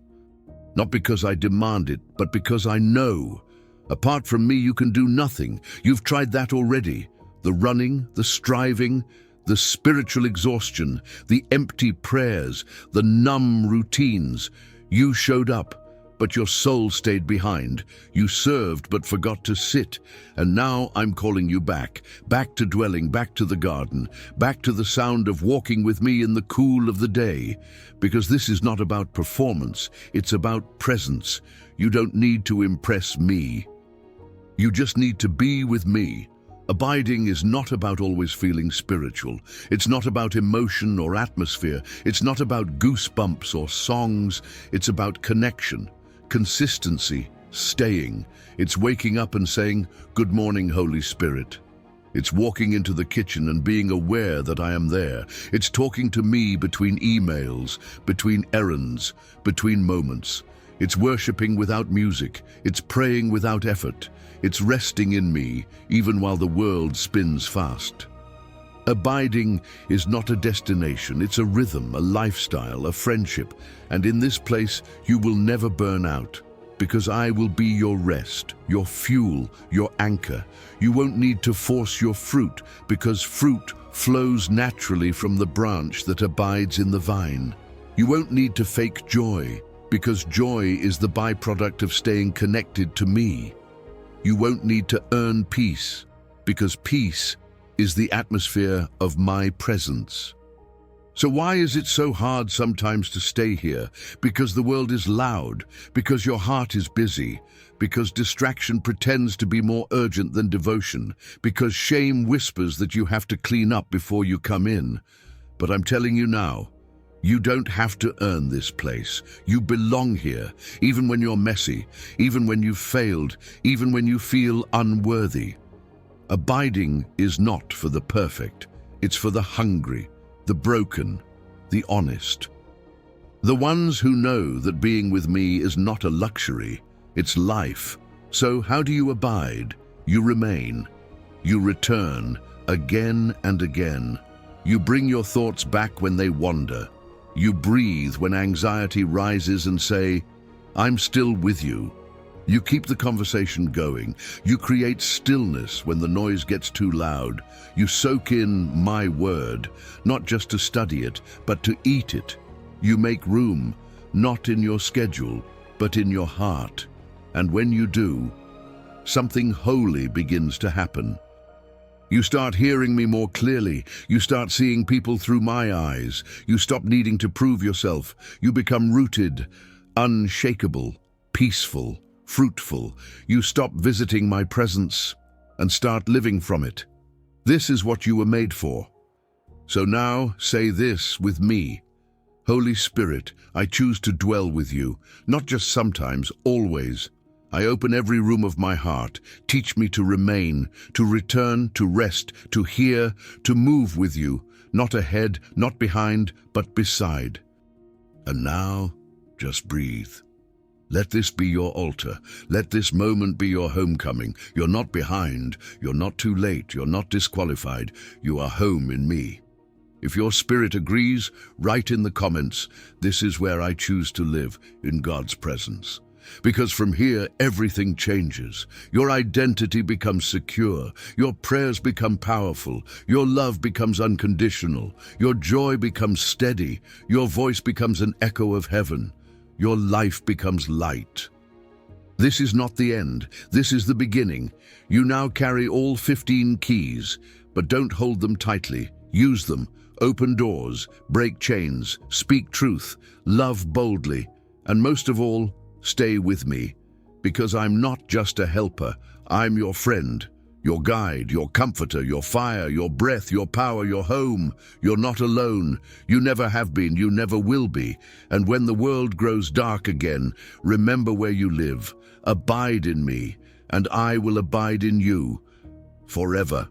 Not because I demand it, but because I know. Apart from me, you can do nothing. You've tried that already. The running, the striving, the spiritual exhaustion, the empty prayers, the numb routines. You showed up, but your soul stayed behind. You served but forgot to sit. And now I'm calling you back to dwelling, back to the garden, back to the sound of walking with me in the cool of the day. Because this is not about performance, it's about presence. You don't need to impress me. You just need to be with me. Abiding is not about always feeling spiritual. It's not about emotion or atmosphere. It's not about goosebumps or songs. It's about connection. Consistency, staying. It's waking up and saying, "Good morning, Holy Spirit." It's walking into the kitchen and being aware that I am there. It's talking to me between emails, between errands, between moments. It's worshiping without music. It's praying without effort. It's resting in me, even while the world spins fast. Abiding is not a destination, it's a rhythm, a lifestyle, a friendship. And in this place, you will never burn out, because I will be your rest, your fuel, your anchor. You won't need to force your fruit, because fruit flows naturally from the branch that abides in the vine. You won't need to fake joy, because joy is the byproduct of staying connected to me. You won't need to earn peace, because peace is the atmosphere of my presence. So why is it so hard sometimes to stay here? Because the world is loud, because your heart is busy, because distraction pretends to be more urgent than devotion, because shame whispers that you have to clean up before you come in. But I'm telling you now, you don't have to earn this place. You belong here, even when you're messy, even when you've failed, even when you feel unworthy. Abiding is not for the perfect. It's for the hungry, the broken, the honest. The ones who know that being with me is not a luxury, it's life. So how do you abide? You remain. You return again and again. You bring your thoughts back when they wander. You breathe when anxiety rises and say, "I'm still with you." You keep the conversation going. You create stillness when the noise gets too loud. You soak in my word, not just to study it, but to eat it. You make room, not in your schedule, but in your heart. And when you do, something holy begins to happen. You start hearing me more clearly. You start seeing people through my eyes. You stop needing to prove yourself. You become rooted, unshakable, peaceful, fruitful. You stop visiting my presence and start living from it. This is what you were made for. So now say this with me. Holy Spirit, I choose to dwell with you, not just sometimes, always. I open every room of my heart. Teach me to remain, to return, to rest, to hear, to move with you, not ahead, not behind, but beside. And now, just breathe. Let this be your altar. Let this moment be your homecoming. You're not behind. You're not too late. You're not disqualified. You are home in me. If your spirit agrees, write in the comments, this is where I choose to live, in God's presence. Because from here, everything changes. Your identity becomes secure. Your prayers become powerful. Your love becomes unconditional. Your joy becomes steady. Your voice becomes an echo of heaven. Your life becomes light. This is not the end. This is the beginning. You now carry all 15 keys, but don't hold them tightly. Use them. Open doors, break chains, speak truth, love boldly, and most of all, stay with me, because I'm not just a helper. I'm your friend, your guide, your comforter, your fire, your breath, your power, your home. You're not alone. You never have been, you never will be. And when the world grows dark again, remember where you live. Abide in me, and I will abide in you forever.